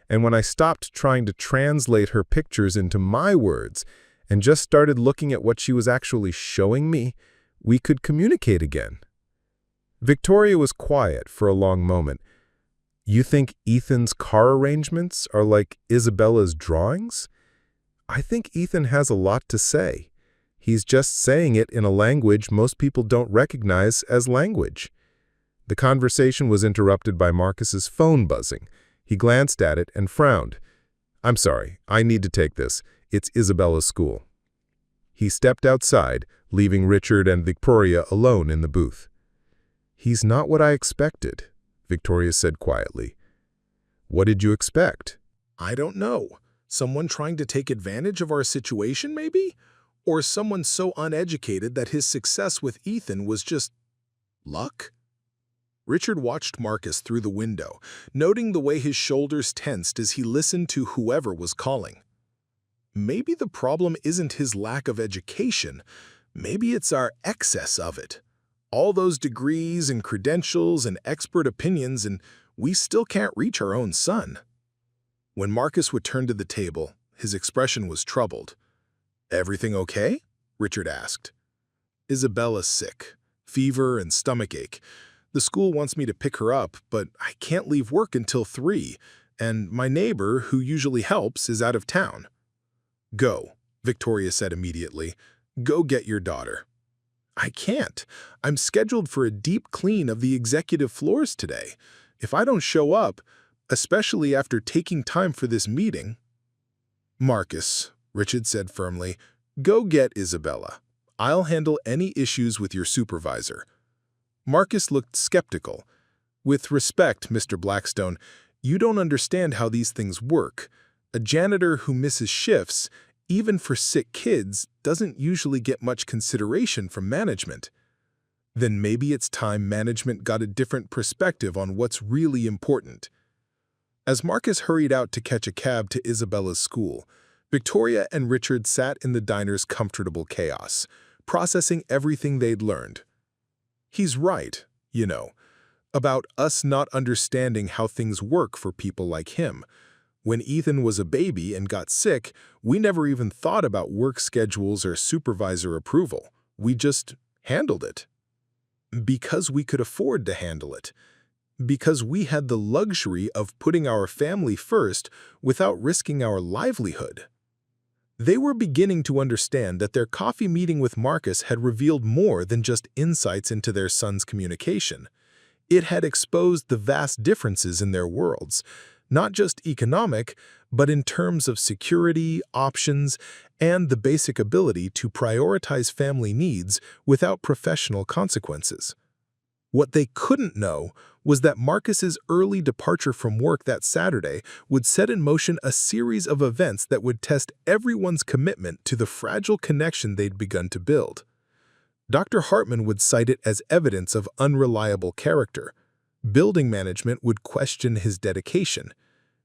S2: And when I stopped trying to translate her pictures into my words and just started looking at what she was actually showing me, we could communicate again." Victoria was quiet for a long moment. "You think Ethan's car arrangements are like Isabella's drawings?" "I think Ethan has a lot to say. He's just saying it in a language most people don't recognize as language." The conversation was interrupted by Marcus's phone buzzing. He glanced at it and frowned. "I'm sorry, I need to take this. It's Isabella's school." He stepped outside, leaving Richard and Victoria alone in the booth. "He's not what I expected," Victoria said quietly. "What did you expect?"
S1: I don't know. Someone trying to take advantage of our situation, maybe? Or someone so uneducated that his success with Ethan was just luck? Richard watched Marcus through the window, noting the way his shoulders tensed as he listened to whoever was calling. Maybe the problem isn't his lack of education. Maybe it's our excess of it. All those degrees and credentials and expert opinions, and we still can't reach our own son. When Marcus returned to the table, his expression was troubled. "Everything okay?" Richard asked. "Isabella's sick. Fever and stomachache. The school wants me to pick her up, but I can't leave work until 3, and my neighbor, who usually helps, is out of town." "Go," Victoria said immediately. "Go get your daughter." "I can't. I'm scheduled for a deep clean of the executive floors today. If I don't show up, especially after taking time for this meeting—" "Marcus," Richard said firmly, "go get Isabella. I'll handle any issues with your supervisor." Marcus looked skeptical. "With respect, Mr. Blackstone, you don't understand how these things work. A janitor who misses shifts, even for sick kids, doesn't usually get much consideration from management." "Then maybe it's time management got a different perspective on what's really important." As Marcus hurried out to catch a cab to Isabella's school, Victoria and Richard sat in the diner's comfortable chaos, processing everything they'd learned. "He's right, about us not understanding how things work for people like him. When Ethan was a baby and got sick, we never even thought about work schedules or supervisor approval. We just handled it. Because we could afford to handle it. Because we had the luxury of putting our family first without risking our livelihood." They were beginning to understand that their coffee meeting with Marcus had revealed more than just insights into their son's communication. It had exposed the vast differences in their worlds, not just economic, but in terms of security, options, and the basic ability to prioritize family needs without professional consequences. What they couldn't know was that Marcus's early departure from work that Saturday would set in motion a series of events that would test everyone's commitment to the fragile connection they'd begun to build. Dr. Hartman would cite it as evidence of unreliable character. Building management would question his dedication.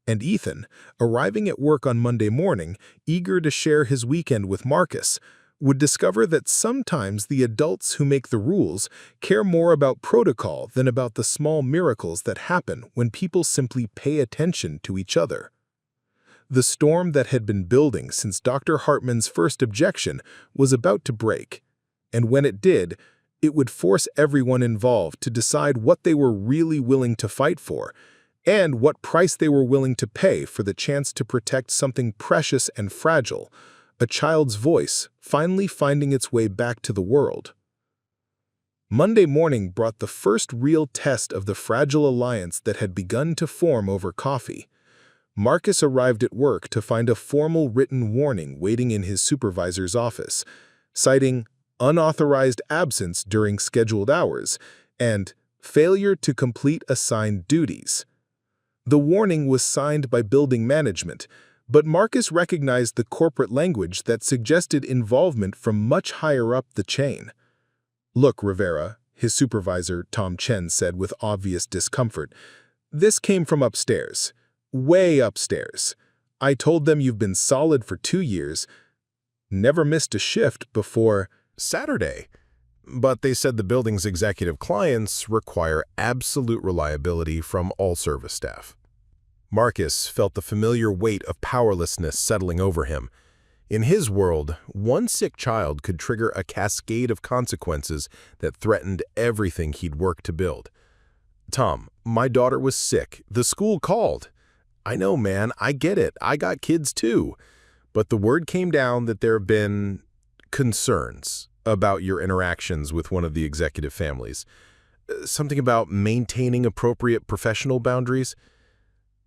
S1: And Ethan, arriving at work on Monday morning, eager to share his weekend with Marcus, would discover that sometimes the adults who make the rules care more about protocol than about the small miracles that happen when people simply pay attention to each other. The storm that had been building since Dr. Hartman's first objection was about to break, and when it did, it would force everyone involved to decide what they were really willing to fight for, and what price they were willing to pay for the chance to protect something precious and fragile, a child's voice finally finding its way back to the world. Monday morning brought the first real test of the fragile alliance that had begun to form over coffee. Marcus arrived at work to find a formal written warning waiting in his supervisor's office, citing unauthorized absence during scheduled hours and failure to complete assigned duties. The warning was signed by building management, but Marcus recognized the corporate language that suggested involvement from much higher up the chain. "Look, Rivera," his supervisor, Tom Chen, said with obvious discomfort, "this came from upstairs. Way upstairs. I told them you've been solid for 2 years, never missed a shift before Saturday. But they said the building's executive clients require absolute reliability from all service staff." Marcus felt the familiar weight of powerlessness settling over him. In his world, one sick child could trigger a cascade of consequences that threatened everything he'd worked to build. "Tom, my daughter was sick. The school called." "I know, man. I get it. I got kids too." But the word came down that there have been concerns about your interactions with one of the executive families. Something about maintaining appropriate professional boundaries.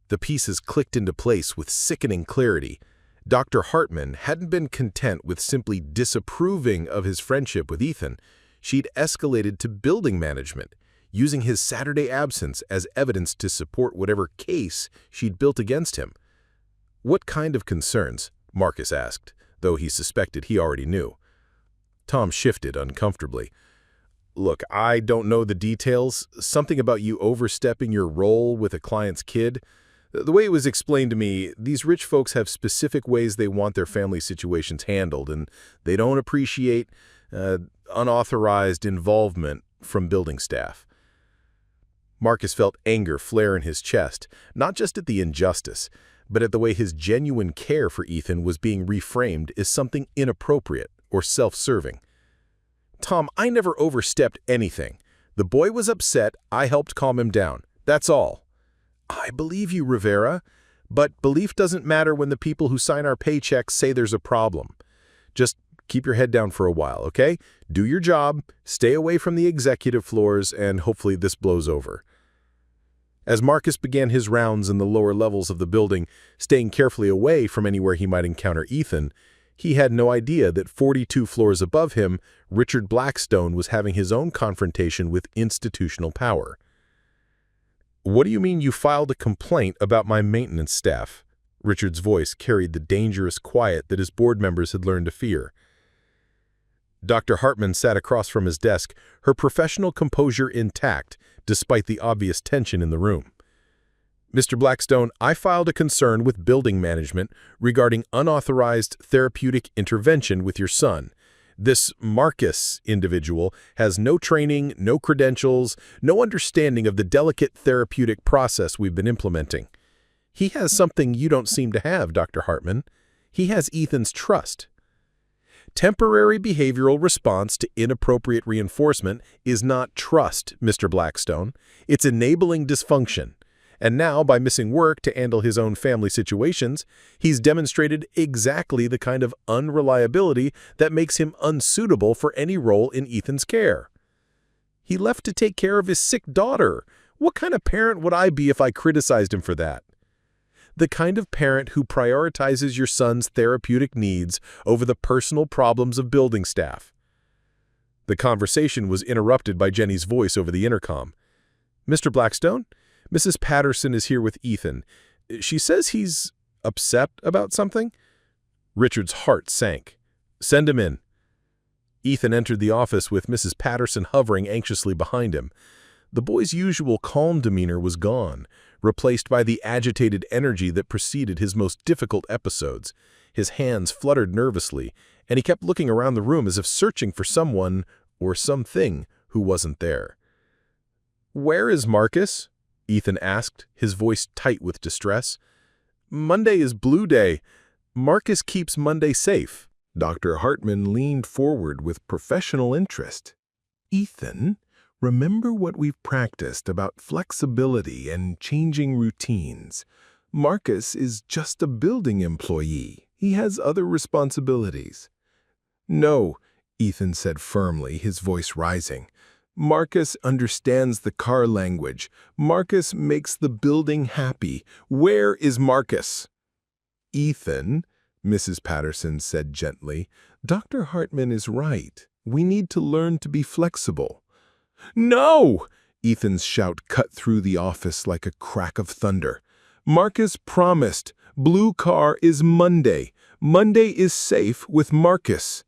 S1: The pieces clicked into place with sickening clarity. Dr. Hartman hadn't been content with simply disapproving of his friendship with Ethan. She'd escalated to building management, using his Saturday absence as evidence to support whatever case she'd built against him. "What kind of concerns?" Marcus asked, though he suspected he already knew. Tom shifted uncomfortably. "Look, I don't know the details. Something about you overstepping your role with a client's kid. The way it was explained to me, these rich folks have specific ways they want their family situations handled, and they don't appreciate unauthorized involvement from building staff." Marcus felt anger flare in his chest, not just at the injustice, but at the way his genuine care for Ethan was being reframed as something inappropriate or self-serving. "Tom, I never overstepped anything. The boy was upset, I helped calm him down. That's all." "I believe you, Rivera, but belief doesn't matter when the people who sign our paychecks say there's a problem. Just keep your head down for a while, okay? Do your job, stay away from the executive floors, and hopefully this blows over." As Marcus began his rounds in the lower levels of the building, staying carefully away from anywhere he might encounter Ethan, he had no idea that 42 floors above him, Richard Blackstone was having his own confrontation with institutional power. "What do you mean you filed a complaint about my maintenance staff?" Richard's voice carried the dangerous quiet that his board members had learned to fear. Dr. Hartman sat across from his desk, her professional composure intact, despite the obvious tension in the room. "Mr. Blackstone, I filed a concern with building management regarding unauthorized therapeutic intervention with your son. This Marcus individual has no training, no credentials, no understanding of the delicate therapeutic process we've been implementing. He has something you don't seem to have, Dr. Hartman. He has Ethan's trust. Temporary behavioral response to inappropriate reinforcement is not trust, Mr. Blackstone. It's enabling dysfunction. And now, by missing work to handle his own family situations, he's demonstrated exactly the kind of unreliability that makes him unsuitable for any role in Ethan's care. He left to take care of his sick daughter. What kind of parent would I be if I criticized him for that? The kind of parent who prioritizes your son's therapeutic needs over the personal problems of building staff." The conversation was interrupted by Jenny's voice over the intercom. "Mr. Blackstone, Mrs. Patterson is here with Ethan. She says he's upset about something." Richard's heart sank. "Send him in." Ethan entered the office with Mrs. Patterson hovering anxiously behind him. The boy's usual calm demeanor was gone, replaced by the agitated energy that preceded his most difficult episodes. His hands fluttered nervously, and he kept looking around the room as if searching for someone or something who wasn't there. "Where is Marcus?" Ethan asked, his voice tight with distress. "Monday is Blue Day. Marcus keeps Monday safe."
S2: Dr. Hartman leaned forward with professional interest. "Ethan, remember what we've practiced about flexibility and changing routines. Marcus is just a building employee. He has other responsibilities." "No," Ethan said firmly, his voice rising. "Marcus understands the car language. Marcus makes the building happy. Where is Marcus?" "Ethan," Mrs. Patterson said gently, "Dr. Hartman is right. We need to learn to be flexible." "No!" Ethan's shout cut through the office like a crack of thunder. "Marcus promised. Blue car is Monday. Monday is safe with Marcus."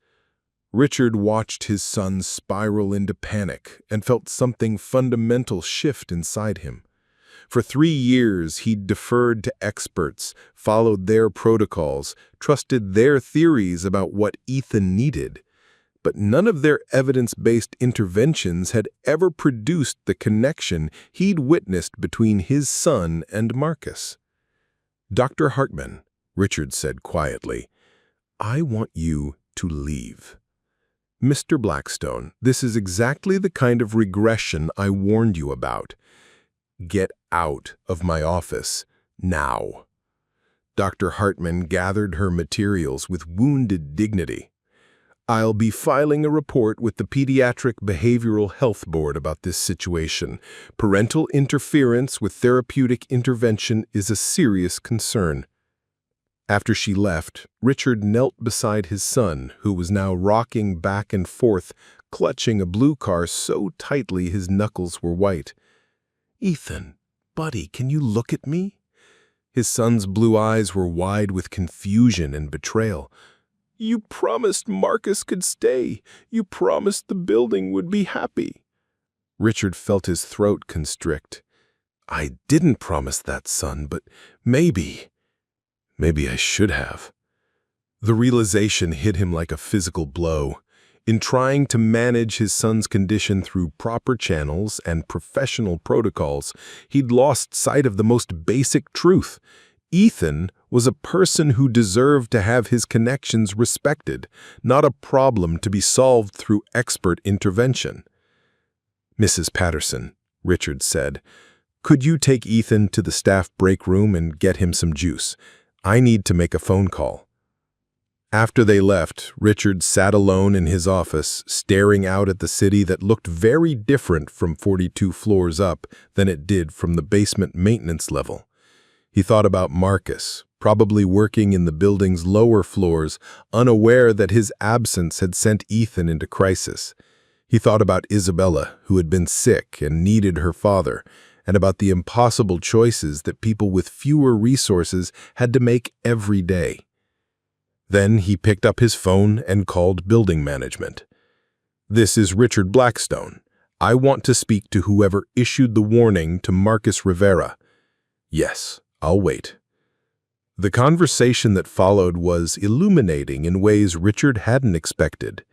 S2: Richard watched his son spiral into panic and felt something fundamental shift inside him. For 3 years, he'd deferred to experts, followed their protocols, trusted their theories about what Ethan needed. But none of their evidence-based interventions had ever produced the connection he'd witnessed between his son and Marcus. "Dr. Hartman," Richard said quietly, "I want you to leave. Mr. Blackstone, this is exactly the kind of regression I warned you about. Get out of my office, now." Dr. Hartman gathered her materials with wounded dignity. "I'll be filing a report with the Pediatric Behavioral Health Board about this situation. Parental interference with therapeutic intervention is a serious concern." After she left, Richard knelt beside his son, who was now rocking back and forth, clutching a blue car so tightly his knuckles were white. "Ethan, buddy, can you look at me?" His son's blue eyes were wide with confusion and betrayal. "You promised Marcus could stay. You promised the building would be happy." Richard felt his throat constrict. "I didn't promise that, son, but maybe I should have." The realization hit him like a physical blow. In trying to manage his son's condition through proper channels and professional protocols, he'd lost sight of the most basic truth. Ethan was a person who deserved to have his connections respected, not a problem to be solved through expert intervention. "Mrs. Patterson," Richard said, "could you take Ethan to the staff break room and get him some juice? I need to make a phone call." After they left, Richard sat alone in his office, staring out at the city that looked very different from 42 floors up than it did from the basement maintenance level. He thought about Marcus, probably working in the building's lower floors, unaware that his absence had sent Ethan into crisis. He thought about Isabella, who had been sick and needed her father, and about the impossible choices that people with fewer resources had to make every day. Then he picked up his phone and called building management. "This is Richard Blackstone. I want to speak to whoever issued the warning to Marcus Rivera." "Yes, I'll wait." The conversation that followed was illuminating in ways Richard hadn't expected.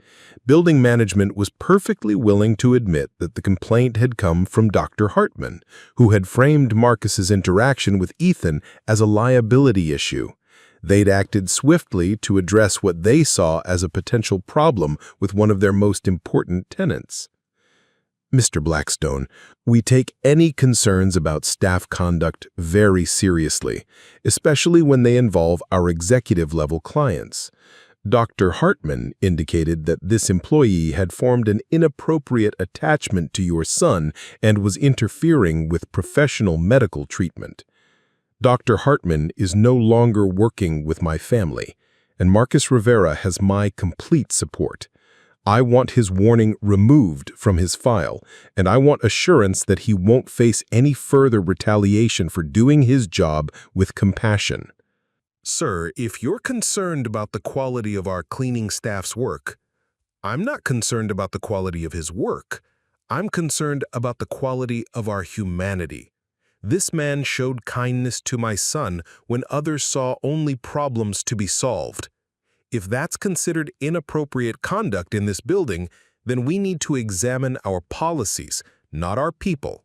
S2: Building management was perfectly willing to admit that the complaint had come from Dr. Hartman, who had framed Marcus's interaction with Ethan as a liability issue. They'd acted swiftly to address what they saw as a potential problem with one of their most important tenants. "Mr. Blackstone, we take any concerns about staff conduct very seriously, especially when they involve our executive-level clients. Dr. Hartman indicated that this employee had formed an inappropriate attachment to your son and was interfering with professional medical treatment. Dr. Hartman is no longer working with my family, and Marcus Rivera has my complete support. I want his warning removed from his file, and I want assurance that he won't face any further retaliation for doing his job with compassion." "Sir, if you're concerned about the quality of our cleaning staff's work, I'm not concerned about the quality of his work. I'm concerned about the quality of our humanity. This man showed kindness to my son when others saw only problems to be solved. If that's considered inappropriate conduct in this building, then we need to examine our policies, not our people."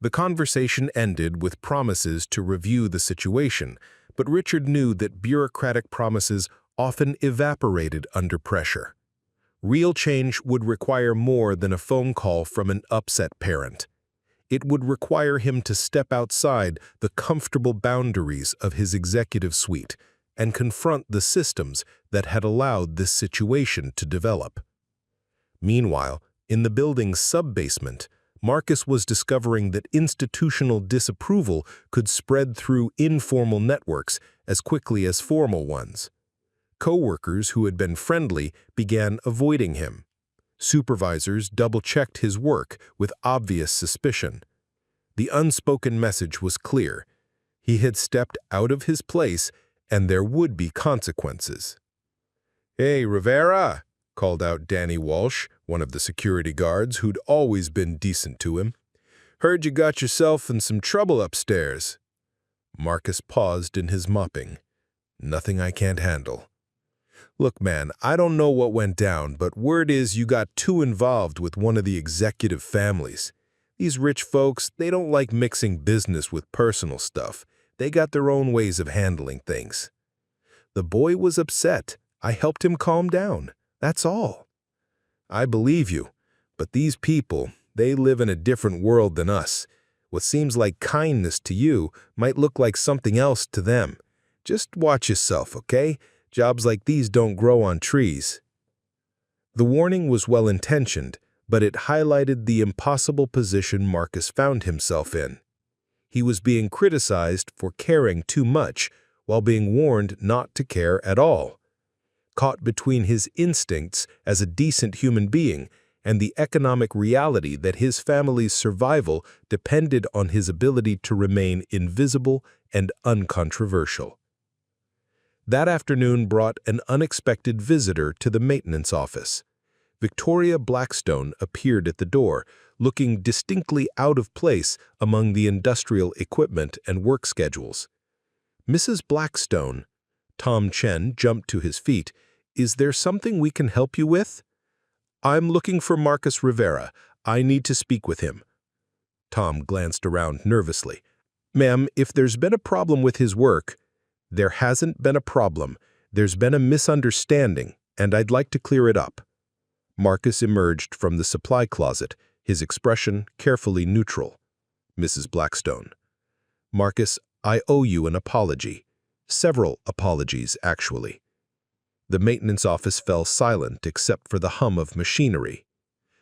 S2: The conversation ended with promises to review the situation, but Richard knew that bureaucratic promises often evaporated under pressure. Real change would require more than a phone call from an upset parent. It would require him to step outside the comfortable boundaries of his executive suite and confront the systems that had allowed this situation to develop. Meanwhile, in the building's sub-basement, Marcus was discovering that institutional disapproval could spread through informal networks as quickly as formal ones. Co-workers who had been friendly began avoiding him. Supervisors double-checked his work with obvious suspicion. The unspoken message was clear. He had stepped out of his place, and there would be consequences. "Hey, Rivera!" called out Danny Walsh, one of the security guards who'd always been decent to him. "Heard you got yourself in some trouble upstairs." Marcus paused in his mopping. "Nothing I can't handle." "Look, man, I don't know what went down, but word is you got too involved with one of the executive families. These rich folks, they don't like mixing business with personal stuff. They got their own ways of handling things." "The boy was upset. I helped him calm down. That's all." "I believe you, but these people, they live in a different world than us. What seems like kindness to you might look like something else to them. Just watch yourself, okay? Jobs like these don't grow on trees." The warning was well-intentioned, but it highlighted the impossible position Marcus found himself in. He was being criticized for caring too much,
S1: while being warned not to care at all. Caught between his instincts as a decent human being and the economic reality that his family's survival depended on his ability to remain invisible and uncontroversial. That afternoon brought an unexpected visitor to the maintenance office. Victoria Blackstone appeared at the door, looking distinctly out of place among the industrial equipment and work schedules. "Mrs. Blackstone," Tom Chen jumped to his feet, "is there something we can help you with?" "I'm looking for Marcus Rivera. I need to speak with him." Tom glanced around nervously. "Ma'am, if there's been a problem with his work—" "There hasn't been a problem. There's been a misunderstanding, and I'd like to clear it up." Marcus emerged from the supply closet, his expression carefully neutral. "Mrs. Blackstone." "Marcus, I owe you an apology. Several apologies, actually." The maintenance office fell silent except for the hum of machinery.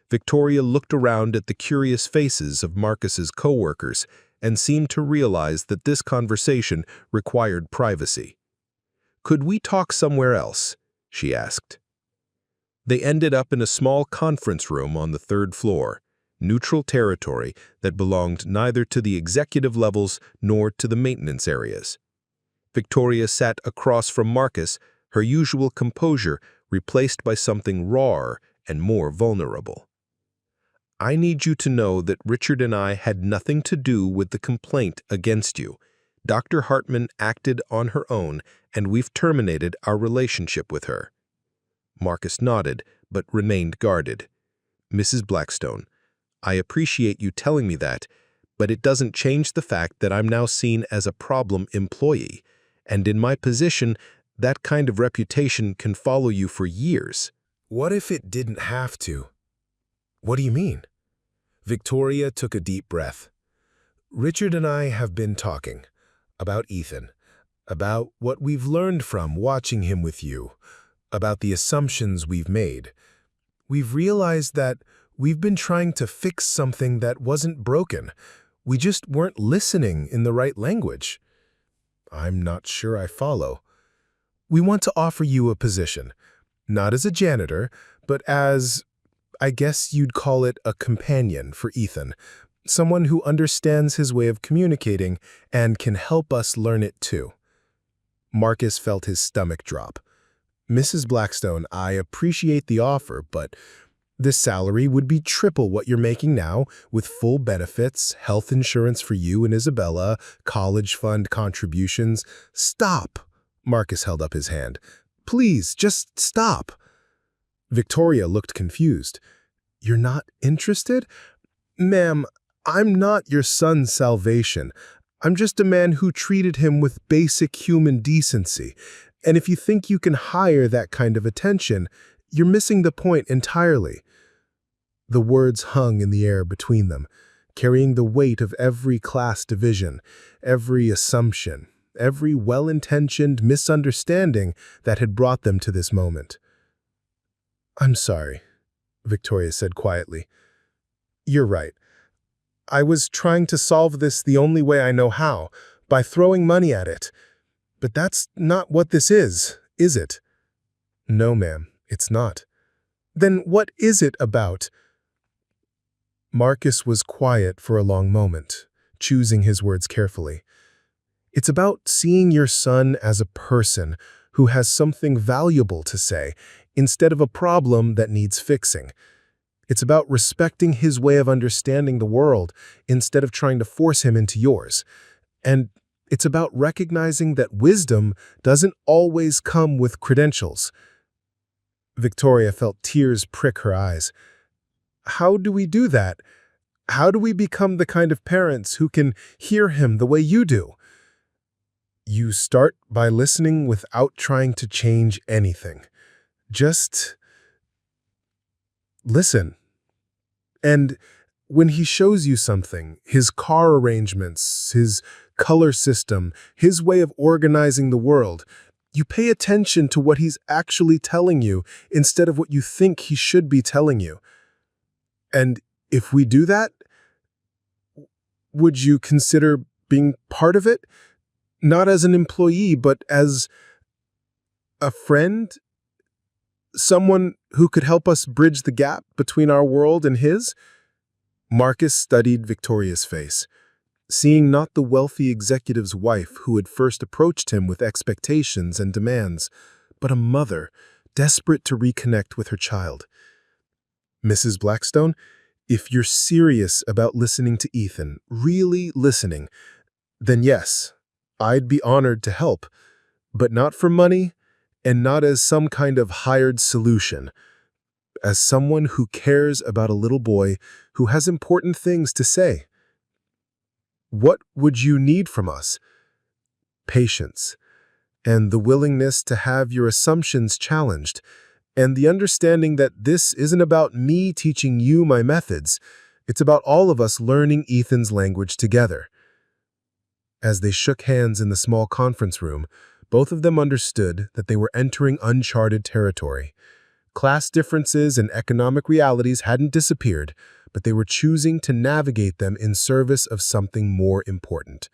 S1: Victoria looked around at the curious faces of Marcus's co-workers and seemed to realize that this conversation required privacy. "Could we talk somewhere else?" she asked. They ended up in a small conference room on the third floor, neutral territory that belonged neither to the executive levels nor to the maintenance areas. Victoria sat across from Marcus, her usual composure replaced by something rawer and more vulnerable. "I need you to know that Richard and I had nothing to do with the complaint against you. Dr. Hartman acted on her own, and we've terminated our relationship with her." Marcus nodded, but remained guarded. "Mrs. Blackstone, I appreciate you telling me that, but it doesn't change the fact that I'm now seen as a problem employee, and in my position, that kind of reputation can follow you for years."
S2: What if it didn't have to? What do you mean? Victoria took a deep breath. "Richard and I have been talking about Ethan, about what we've learned from watching him with you, about the assumptions we've made. We've realized that we've been trying to fix something that wasn't broken. We just weren't listening in the right language." "I'm not sure I follow." "We want to offer you a position, not as a janitor, but as, I guess you'd call it, a companion for Ethan, someone who understands his way of communicating and can help us learn it too." Marcus felt his stomach drop. "Mrs. Blackstone, I appreciate the offer, but this salary would be triple what you're making now, with full benefits, health insurance for you and Isabella, college fund contributions." "Stop!" Marcus held up his hand. "Please, just stop." Victoria looked confused. "You're not interested?" "Ma'am, I'm not your son's salvation. I'm just a man who treated him with basic human decency. And if you think you can hire that kind of attention, you're missing the point entirely." The words hung in the air between them, carrying the weight of every class division, every assumption, every well-intentioned misunderstanding that had brought them to this moment. "I'm sorry," Victoria said quietly. "You're right. I was trying to solve this the only way I know how, by throwing money at it. But that's not what this is it?" "No, ma'am, it's not." "Then what is it about?" Marcus was quiet for a long moment, choosing his words carefully. "It's about seeing your son as a person who has something valuable to say, instead of a problem that needs fixing. It's about respecting his way of understanding the world, instead of trying to force him into yours. And it's about recognizing that wisdom doesn't always come with credentials." Victoria felt tears prick her eyes. "How do we do that? How do we become the kind of parents who can hear him the way you do?" "You start by listening without trying to change anything. Just listen. And when he shows you something, his car arrangements, his color system, his way of organizing the world, you pay attention to what he's actually telling you instead of what you think he should be telling you. And if we do that, would you consider being part of it? Not as an employee, but as a friend? Someone who could help us bridge the gap between our world and his? Marcus studied Victoria's face, seeing not the wealthy executive's wife who had first approached him with expectations and demands, but a mother desperate to reconnect with her child. Mrs. Blackstone, if you're serious about listening to Ethan, really listening, then yes, I'd be honored to help, but not for money and not as some kind of hired solution. As someone who cares about a little boy who has important things to say. What would you need from us? Patience, and the willingness to have your assumptions challenged, and the understanding that this isn't about me teaching you my methods, it's about all of us learning Ethan's language together. As they shook hands in the small conference room, both of them understood that they were entering uncharted territory. Class differences and economic realities hadn't disappeared, but they were choosing to navigate them in service of something more important,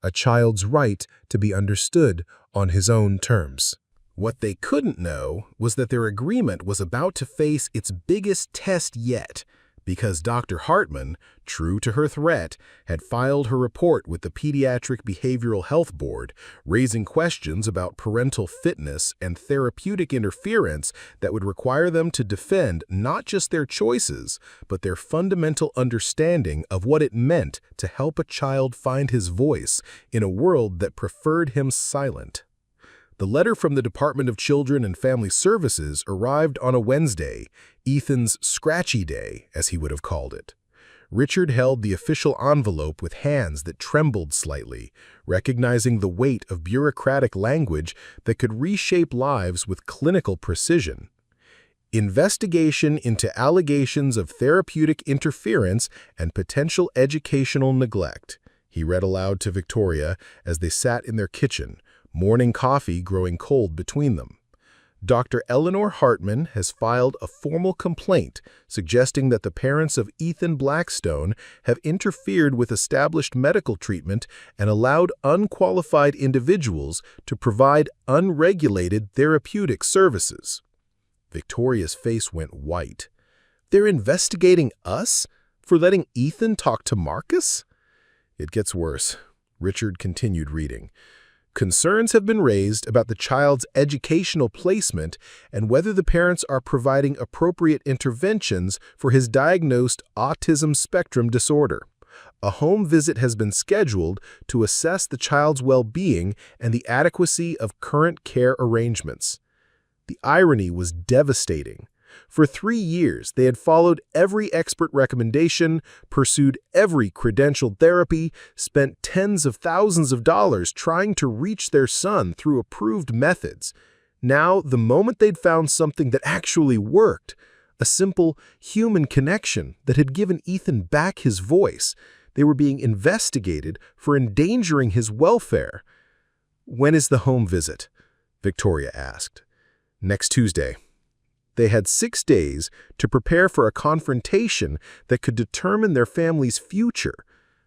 S2: a child's right to be understood on his own terms. What they couldn't know was that their agreement was about to face its biggest test yet, because Dr. Hartman, true to her threat, had filed her report with the Pediatric Behavioral Health Board, raising questions about parental fitness and therapeutic interference that would require them to defend not just their choices, but their fundamental understanding of what it meant to help a child find his voice in a world that preferred him silent. The letter from the Department of Children and Family Services arrived on a Wednesday, Ethan's scratchy day, as he would have called it. Richard held the official envelope with hands that trembled slightly, recognizing the weight of bureaucratic language that could reshape lives with clinical precision. Investigation into allegations of therapeutic interference and potential educational neglect, he read aloud to Victoria as they sat in their kitchen, morning coffee growing cold between them. Dr. Eleanor Hartman has filed a formal complaint suggesting that the parents of Ethan Blackstone have interfered with established medical treatment and allowed unqualified individuals to provide unregulated therapeutic services. Victoria's face went white. They're investigating us for letting Ethan talk to Marcus? It gets worse. Richard continued reading. Concerns have been raised about the child's educational placement and whether the parents are providing appropriate interventions for his diagnosed autism spectrum disorder. A home visit has been scheduled to assess the child's well-being and the adequacy of current care arrangements. The irony was devastating. For 3 years, they had followed every expert recommendation, pursued every credentialed therapy, spent tens of thousands of dollars trying to reach their son through approved methods. Now, the moment they'd found something that actually worked, a simple human connection that had given Ethan back his voice, they were being investigated for endangering his welfare. "When is the home visit?" Victoria asked. "Next Tuesday." They had 6 days to prepare for a confrontation that could determine their family's future.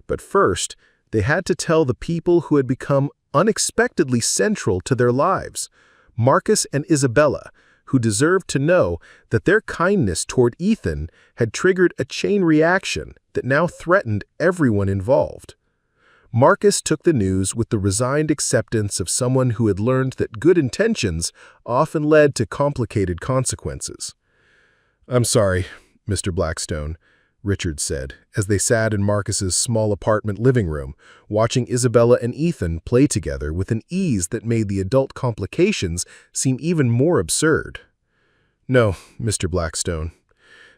S2: But first, they had to tell the people who had become unexpectedly central to their lives, Marcus and Isabella, who deserved to know that their kindness toward Ethan had triggered a chain reaction that now threatened everyone involved. Marcus took the news with the resigned acceptance of someone who had learned that good intentions often led to complicated consequences. "I'm sorry, Mr. Blackstone," Richard said, as they sat in Marcus's small apartment living room, watching Isabella and Ethan play together with an ease that made the adult complications seem even more absurd. "No, Mr. Blackstone.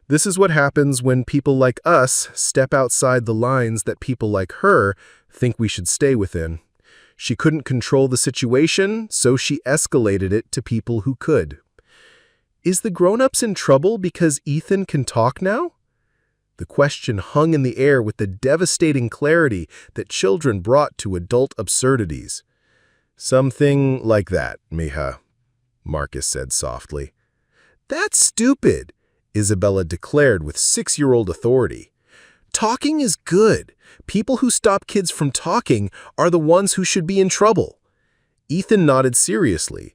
S2: This is what happens when people like us step outside the lines that people like her think we should stay within. She couldn't control the situation, so she escalated it to people who could." "Is the grown-ups in trouble because Ethan can talk now?" The question hung in the air with the devastating clarity that children brought to adult absurdities. "Something like that, mija," Marcus said softly. "That's stupid," Isabella declared with 6-year-old authority. Talking is good. People who stop kids from talking are the ones who should be in trouble. Ethan nodded seriously.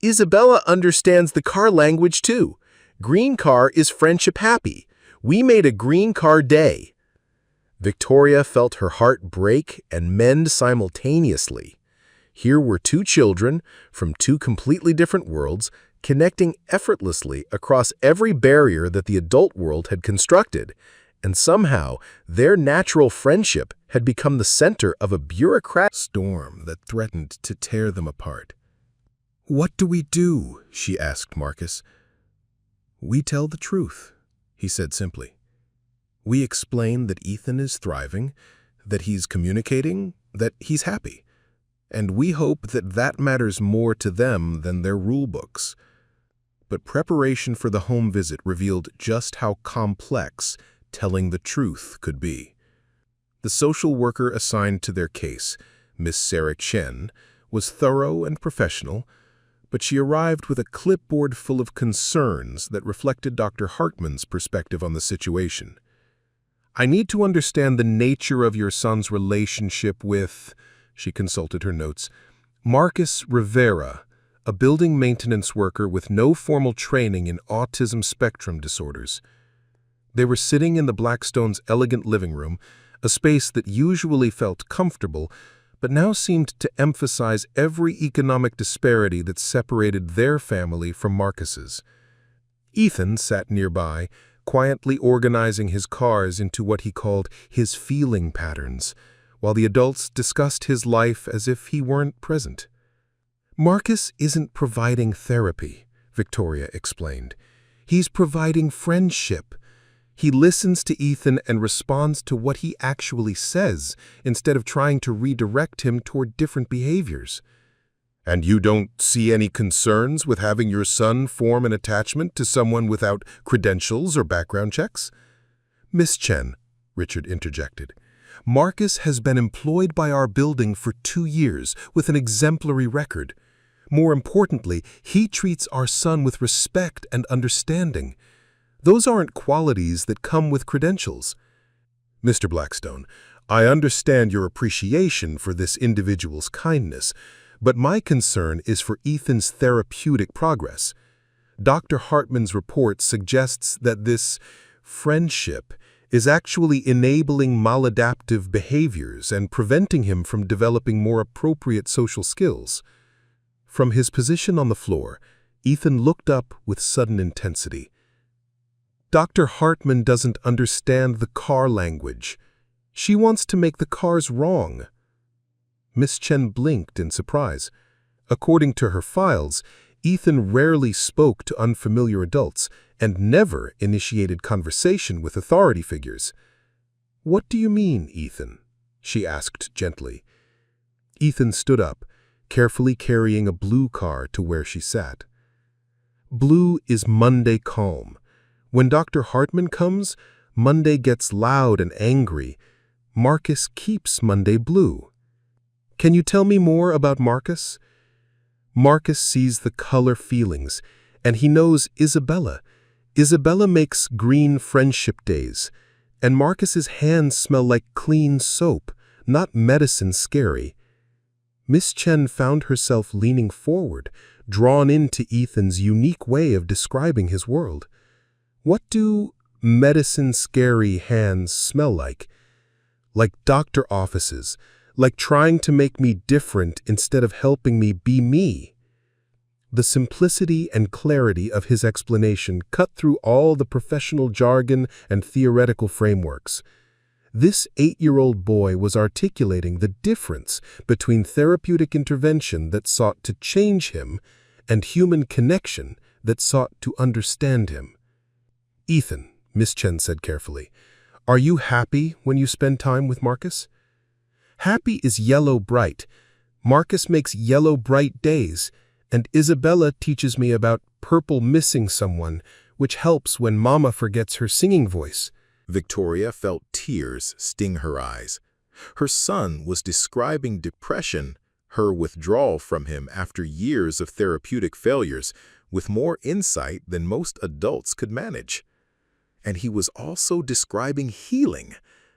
S2: Isabella understands the car language too. Green car is friendship happy. We made a green car day. Victoria felt her heart break and mend simultaneously. Here were two children from two completely different worlds connecting effortlessly across every barrier that the adult world had constructed, and somehow their natural friendship had become the center of a bureaucratic storm that threatened to tear them apart. "What do we do?" she asked Marcus. "We tell the truth," he said simply. "We explain that Ethan is thriving, that he's communicating, that he's happy. And we hope that that matters more to them than their rule books." But preparation for the home visit revealed just how complex telling the truth could be. The social worker assigned to their case, Miss Sarah Chen, was thorough and professional, but she arrived with a clipboard full of concerns that reflected Dr. Hartman's perspective on the situation. "I need to understand the nature of your son's relationship with," she consulted her notes, "Marcus Rivera, a building maintenance worker with no formal training in autism spectrum disorders." They were sitting in the Blackstone's elegant living room, a space that usually felt comfortable, but now seemed to emphasize every economic disparity that separated their family from Marcus's. Ethan sat nearby, quietly organizing his cars into what he called his feeling patterns, while the adults discussed his life as if he weren't present. "Marcus isn't providing therapy," Victoria explained. "He's providing friendship. He listens to Ethan and responds to what he actually says, instead of trying to redirect him toward different behaviors." "And you don't see any concerns with having your son form an attachment to someone without credentials or background checks?" "Miss Chen," Richard interjected, "Marcus has been employed by our building for 2 years with an exemplary record. More importantly, he treats our son with respect and understanding. Those aren't qualities that come with credentials." "Mr. Blackstone, I understand your appreciation for this individual's kindness, but my concern is for Ethan's therapeutic progress. Dr. Hartman's report suggests that this friendship is actually enabling maladaptive behaviors and preventing him from developing more appropriate social skills." From his position on the floor, Ethan looked up with sudden intensity. "Dr. Hartman doesn't understand the car language. She wants to make the cars wrong." Miss Chen blinked in surprise. According to her files, Ethan rarely spoke to unfamiliar adults and never initiated conversation with authority figures. "What do you mean, Ethan?" she asked gently. Ethan stood up, carefully carrying a blue car to where she sat. "Blue is Monday calm. When Dr. Hartman comes, Monday gets loud and angry. Marcus keeps Monday blue." "Can you tell me more about Marcus?" "Marcus sees the color feelings, and he knows Isabella. Isabella makes green friendship days, and Marcus's hands smell like clean soap, not medicine scary." Miss Chen found herself leaning forward, drawn into Ethan's unique way of describing his world. "What do medicine-scary hands smell like?" "Like doctor offices, like trying to make me different instead of helping me be me." The simplicity and clarity of his explanation cut through all the professional jargon and theoretical frameworks. This 8-year-old boy was articulating the difference between therapeutic intervention that sought to change him and human connection that sought to understand him. "Ethan," Miss Chen said carefully, "are you happy when you spend time with Marcus?" "Happy is yellow bright. Marcus makes yellow bright days, and Isabella teaches me about purple missing someone, which helps when Mama forgets her singing voice."
S1: Victoria felt tears sting her eyes. Her son was describing depression, her withdrawal from him after years of therapeutic failures, with more insight than most adults could manage.
S2: And he was also describing healing,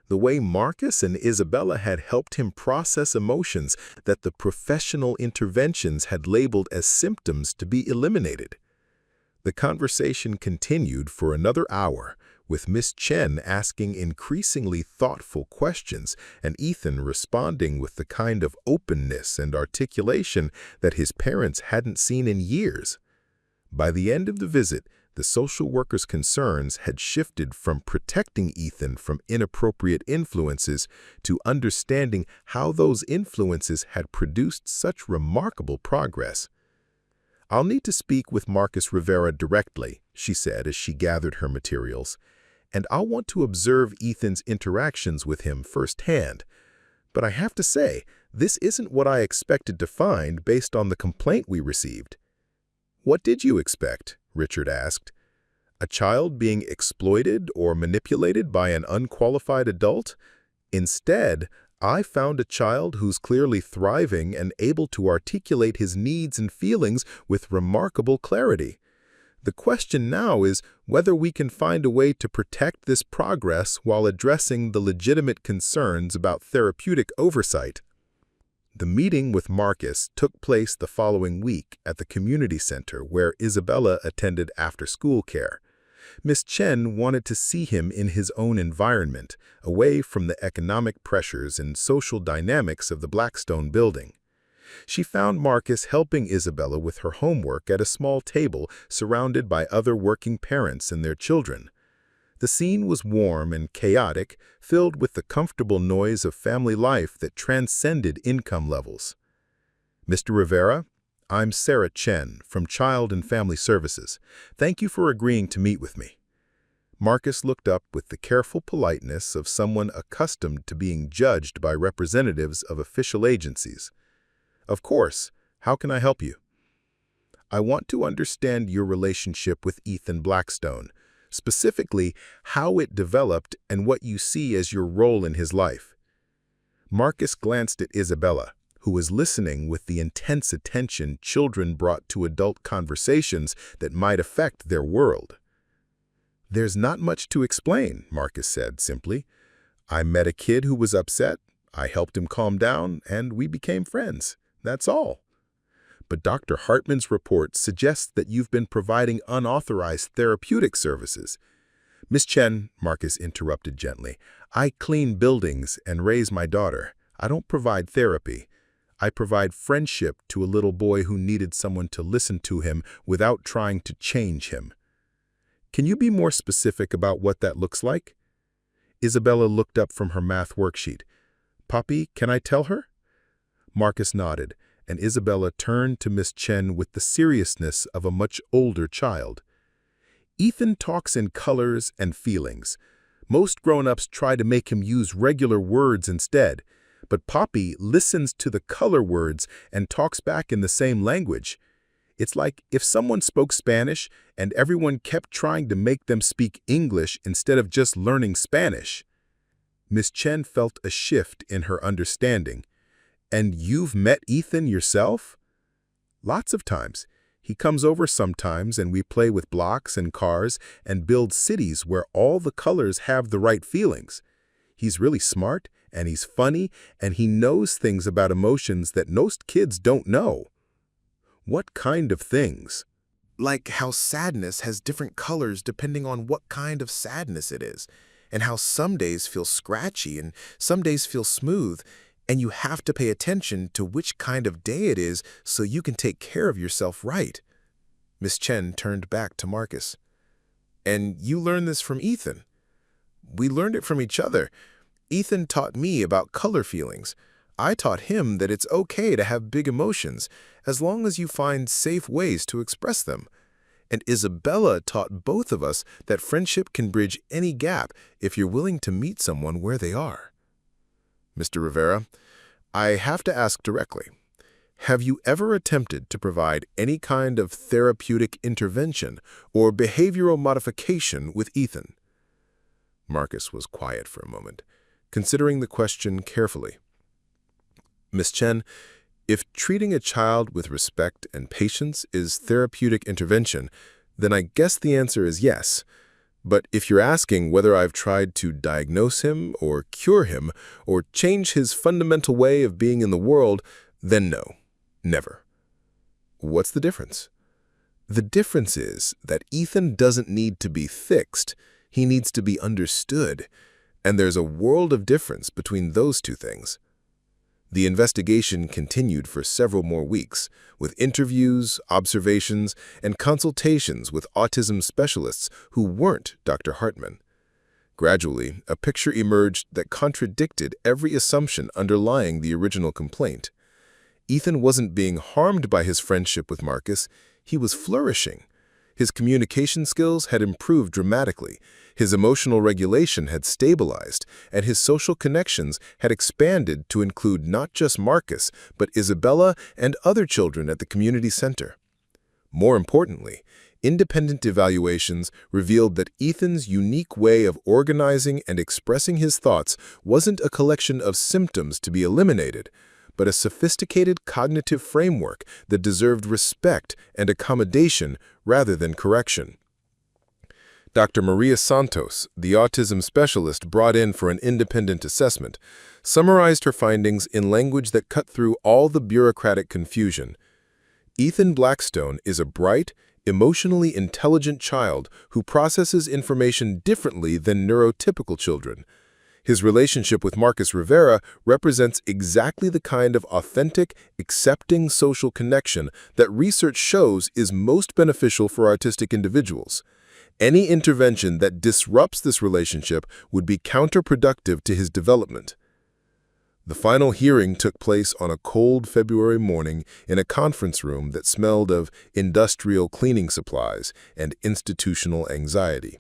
S2: the way Marcus and Isabella had helped him process emotions that the professional interventions had labeled as symptoms to be eliminated. The conversation continued for another hour, with Miss Chen asking increasingly thoughtful questions and Ethan responding with the kind of openness and articulation that his parents hadn't seen in years. By the end of the visit, the social worker's concerns had shifted from protecting Ethan from inappropriate influences to understanding how those influences had produced such remarkable progress. "I'll need to speak with Marcus Rivera directly," she said as she gathered her materials, "and I'll want to observe Ethan's interactions with him firsthand. But I have to say, this isn't what I expected to find based on the complaint we received." "What did you expect?" Richard asked. "A child being exploited or manipulated by an unqualified adult? Instead, I found a child who's clearly thriving and able to articulate his needs and feelings with remarkable clarity. The question now is whether we can find a way to protect this progress while addressing the legitimate concerns about therapeutic oversight." The meeting with Marcus took place the following week at the community center where Isabella attended after-school care. Miss Chen wanted to see him in his own environment, away from the economic pressures and social dynamics of the Blackstone building. She found Marcus helping Isabella with her homework at a small table surrounded by other working parents and their children. The scene was warm and chaotic, filled with the comfortable noise of family life that transcended income levels. "Mr. Rivera, I'm Sarah Chen from Child and Family Services. Thank you for agreeing to meet with me." Marcus looked up with the careful politeness of someone accustomed to being judged by representatives of official agencies. "Of course. How can I help you?" "I want to understand your relationship with Ethan Blackstone, specifically how it developed and what you see as your role in his life." Marcus glanced at Isabella, who was listening with the intense attention children brought to adult conversations that might affect their world. "There's not much to explain," Marcus said simply. "I met a kid who was upset, I helped him calm down, and we became friends. That's all." "But Dr. Hartman's report suggests that you've been providing unauthorized therapeutic services." "Miss Chen," Marcus interrupted gently, "I clean buildings and raise my daughter. I don't provide therapy. I provide friendship to a little boy who needed someone to listen to him without trying to change him." "Can you be more specific about what that looks like?" Isabella looked up from her math worksheet. "Poppy, can I tell her?" Marcus nodded, and Isabella turned to Miss Chen with the seriousness of a much older child. "Ethan talks in colors and feelings. Most grown-ups try to make him use regular words instead, but Poppy listens to the color words and talks back in the same language. It's like if someone spoke Spanish and everyone kept trying to make them speak English instead of just learning Spanish." Miss Chen felt a shift in her understanding. "And you've met Ethan yourself?" "Lots of times. He comes over sometimes and we play with blocks and cars and build cities where all the colors have the right feelings. He's really smart and he's funny and he knows things about emotions that most kids don't know." "What kind of things?"
S3: Like how sadness has different colors depending on what kind of sadness it is, and how some days feel scratchy and some days feel smooth, and you have to pay attention to which kind of day it is so you can take care of yourself right. Miss Chen turned back to Marcus. "And you learned this from Ethan?" "We learned it from each other. Ethan taught me about color feelings. I taught him that it's okay to have big emotions, as long as you find safe ways to express them. And Isabella taught both of us that friendship can bridge any gap if you're willing to meet someone where they are." "Mr. Rivera, I have to ask directly. Have you ever attempted to provide any kind of therapeutic intervention or behavioral modification with Ethan?" Marcus was quiet for a moment, considering the question carefully. "Miss Chen, if treating a child with respect and patience is therapeutic intervention, then I guess the answer is yes.
S1: But if you're asking whether I've tried to diagnose him or cure him or change his fundamental way of being in the world, then no, never. What's the difference? The difference is that Ethan doesn't need to be fixed, he needs to be understood, and there's a world of difference between those two things. The investigation continued for several more weeks, with interviews, observations, and consultations with autism specialists who weren't Dr. Hartman. Gradually, a picture emerged that contradicted every assumption underlying the original complaint. Ethan wasn't being harmed by his friendship with Marcus, he was flourishing. His communication skills had improved dramatically, his emotional regulation had stabilized, and his social connections had expanded to include not just Marcus, but Isabella and other children at the community center. More importantly, independent evaluations revealed that Ethan's unique way of organizing and expressing his thoughts wasn't a collection of symptoms to be eliminated, but a sophisticated cognitive framework that deserved respect and accommodation rather than correction. Dr. Maria Santos, the autism specialist brought in for an independent assessment, summarized her findings in language that cut through all the bureaucratic confusion. Ethan Blackstone is a bright, emotionally intelligent child who processes information differently than neurotypical children. His relationship with Marcus Rivera represents exactly the kind of authentic, accepting social connection that research shows is most beneficial for autistic individuals. Any intervention that disrupts this relationship would be counterproductive to his development. The final hearing took place on a cold February morning in a conference room that smelled of industrial cleaning supplies and institutional anxiety.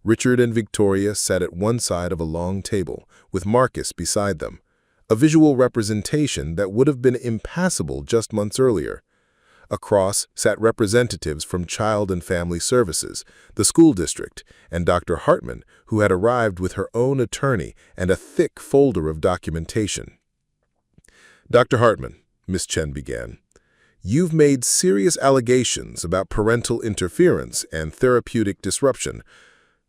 S1: Richard and Victoria sat at one side of a long table, with Marcus beside them, a visual representation that would have been impassable just months earlier. Across sat representatives from Child and Family Services, the school district, and Dr. Hartman, who had arrived with her own attorney and a thick folder of documentation. "Dr. Hartman," Ms. Chen began, "you've made serious allegations about parental interference and therapeutic disruption.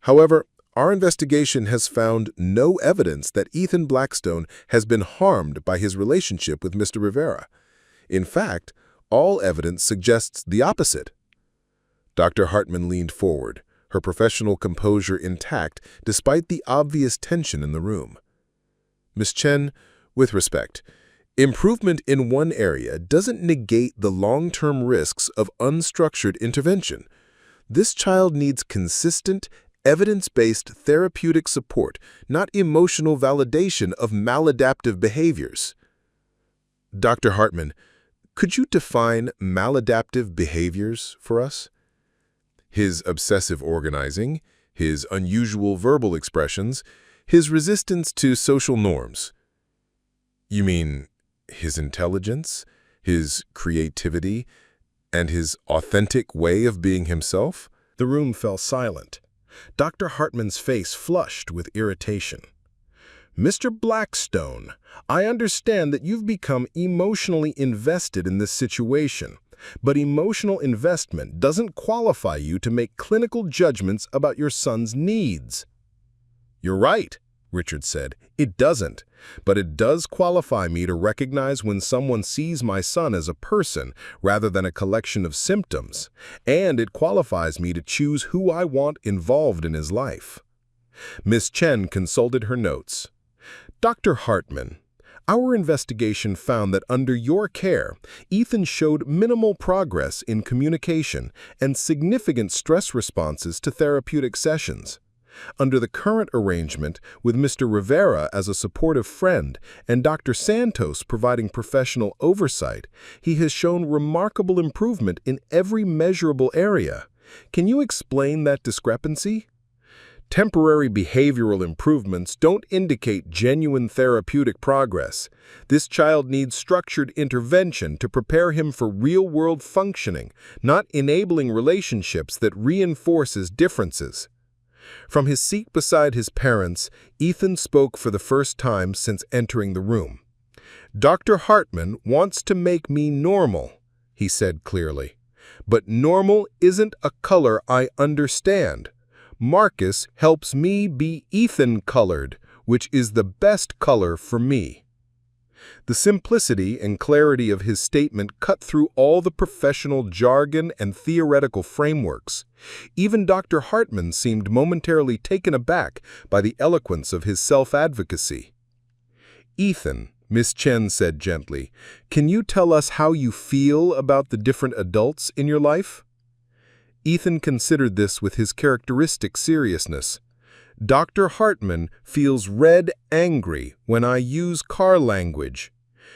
S1: However, our investigation has found no evidence that Ethan Blackstone has been harmed by his relationship with Mr. Rivera. In fact, all evidence suggests the opposite." Dr. Hartman leaned forward, her professional composure intact despite the obvious tension in the room. "Ms. Chen, with respect, improvement in one area doesn't negate the long-term risks of unstructured intervention. This child needs consistent, evidence-based therapeutic support, not emotional validation of maladaptive behaviors." "Dr. Hartman, could you define maladaptive behaviors for us?" "His obsessive organizing, his unusual verbal expressions, his resistance to social norms." "You mean his intelligence, his creativity, and his authentic way of being himself?"
S2: The room fell silent. Dr. Hartman's face flushed with irritation. "Mr. Blackstone, I understand that you've become emotionally invested in this situation, but emotional investment doesn't qualify you to make clinical judgments about your son's needs." "You're right," Richard said. "It doesn't, but it does qualify me to recognize when someone sees my son as a person rather than a collection of symptoms, and it qualifies me to choose who I want involved in his life." Ms. Chen consulted her notes. "Dr. Hartman, our investigation found that under your care, Ethan showed minimal progress in communication and significant stress responses to therapeutic sessions. Under the current arrangement, with Mr. Rivera as a supportive friend and Dr. Santos providing professional oversight, he has shown remarkable improvement in every measurable area. Can you explain that discrepancy?" "Temporary behavioral improvements don't indicate genuine therapeutic progress. This child needs structured intervention to prepare him for real-world functioning, not enabling relationships that reinforces differences." From his seat beside his parents, Ethan spoke for the first time since entering the room. "Dr. Hartman wants to make me normal," he said clearly. "But normal isn't a color I understand. Marcus helps me be Ethan-colored, which is the best color for me. The simplicity and clarity of his statement cut through all the professional jargon and theoretical frameworks. Even Dr. Hartman seemed momentarily taken aback by the eloquence of his self-advocacy. "Ethan," Miss Chen said gently, "can you tell us how you feel about the different adults in your life?" Ethan considered this with his characteristic seriousness. "Dr. Hartman feels red angry when I use car language.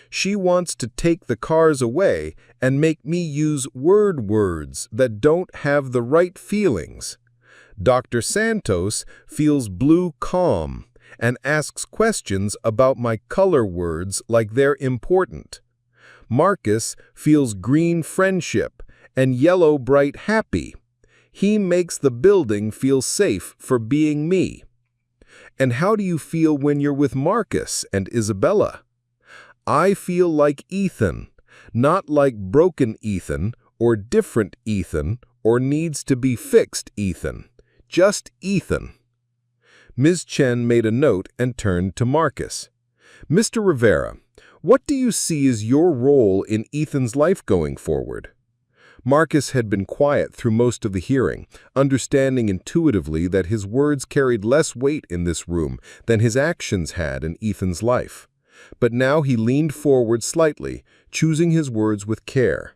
S2: She wants to take the cars away and make me use words that don't have the right feelings. Dr. Santos feels blue calm and asks questions about my color words like they're important. Marcus feels green friendship and yellow bright happy. He makes the building feel safe for being me. And how do you feel when you're with Marcus and Isabella?" "I feel like Ethan, not like broken Ethan or different Ethan or needs to be fixed Ethan. Just Ethan." Ms. Chen made a note and turned to Marcus. "Mr. Rivera, what do you see as your role in Ethan's life going forward?" Marcus had been quiet through most of the hearing, understanding intuitively that his words carried less weight in this room than his actions had in Ethan's life. But now he leaned forward slightly, choosing his words with care.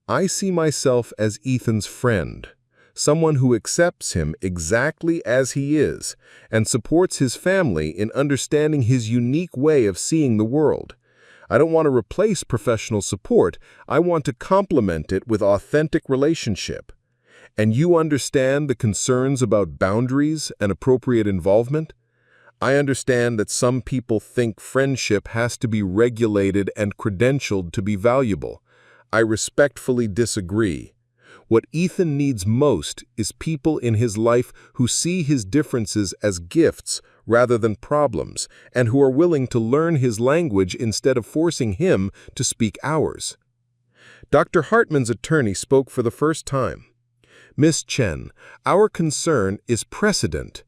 S2: "I see myself as Ethan's friend, someone who accepts him exactly as he is and supports his family in understanding his unique way of seeing the world. I don't want to replace professional support. I want to complement it with authentic relationship. And you understand the concerns about boundaries and appropriate involvement? I understand that some people think friendship has to be regulated and credentialed to be valuable. I respectfully disagree. What Ethan needs most is people in his life who see his differences as gifts rather than problems, and who are willing to learn his language instead of forcing him to speak ours." Dr. Hartman's attorney spoke for the first time. "Miss Chen, our concern is precedent.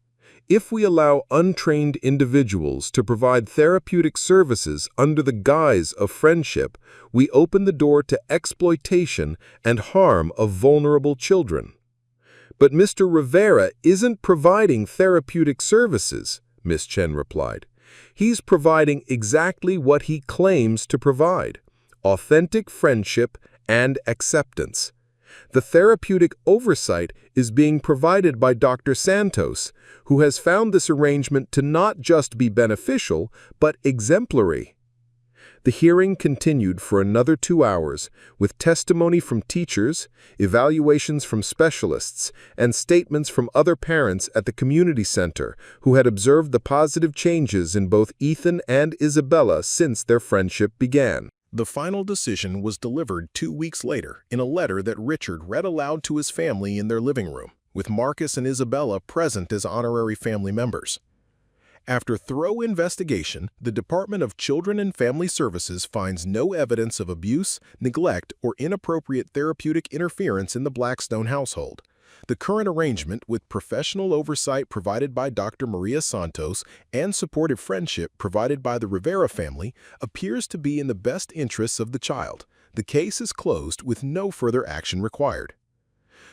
S2: If we allow untrained individuals to provide therapeutic services under the guise of friendship, we open the door to exploitation and harm of vulnerable children." "But Mr. Rivera isn't providing therapeutic services," Miss Chen replied. "He's providing exactly what he claims to provide: authentic friendship and acceptance. The therapeutic oversight is being provided by Dr. Santos, who has found this arrangement to not just be beneficial, but exemplary." The hearing continued for another 2 hours, with testimony from teachers, evaluations from specialists, and statements from other parents at the community center who had observed the positive changes in both Ethan and Isabella since their friendship began.
S3: The final decision was delivered 2 weeks later in a letter that Richard read aloud to his family in their living room, with Marcus and Isabella present as honorary family members. After thorough investigation, the Department of Children and Family Services finds no evidence of abuse, neglect, or inappropriate therapeutic interference in the Blackstone household. The current arrangement, with professional oversight provided by Dr. Maria Santos and supportive friendship provided by the Rivera family, appears to be in the best interests of the child. The case is closed with no further action required.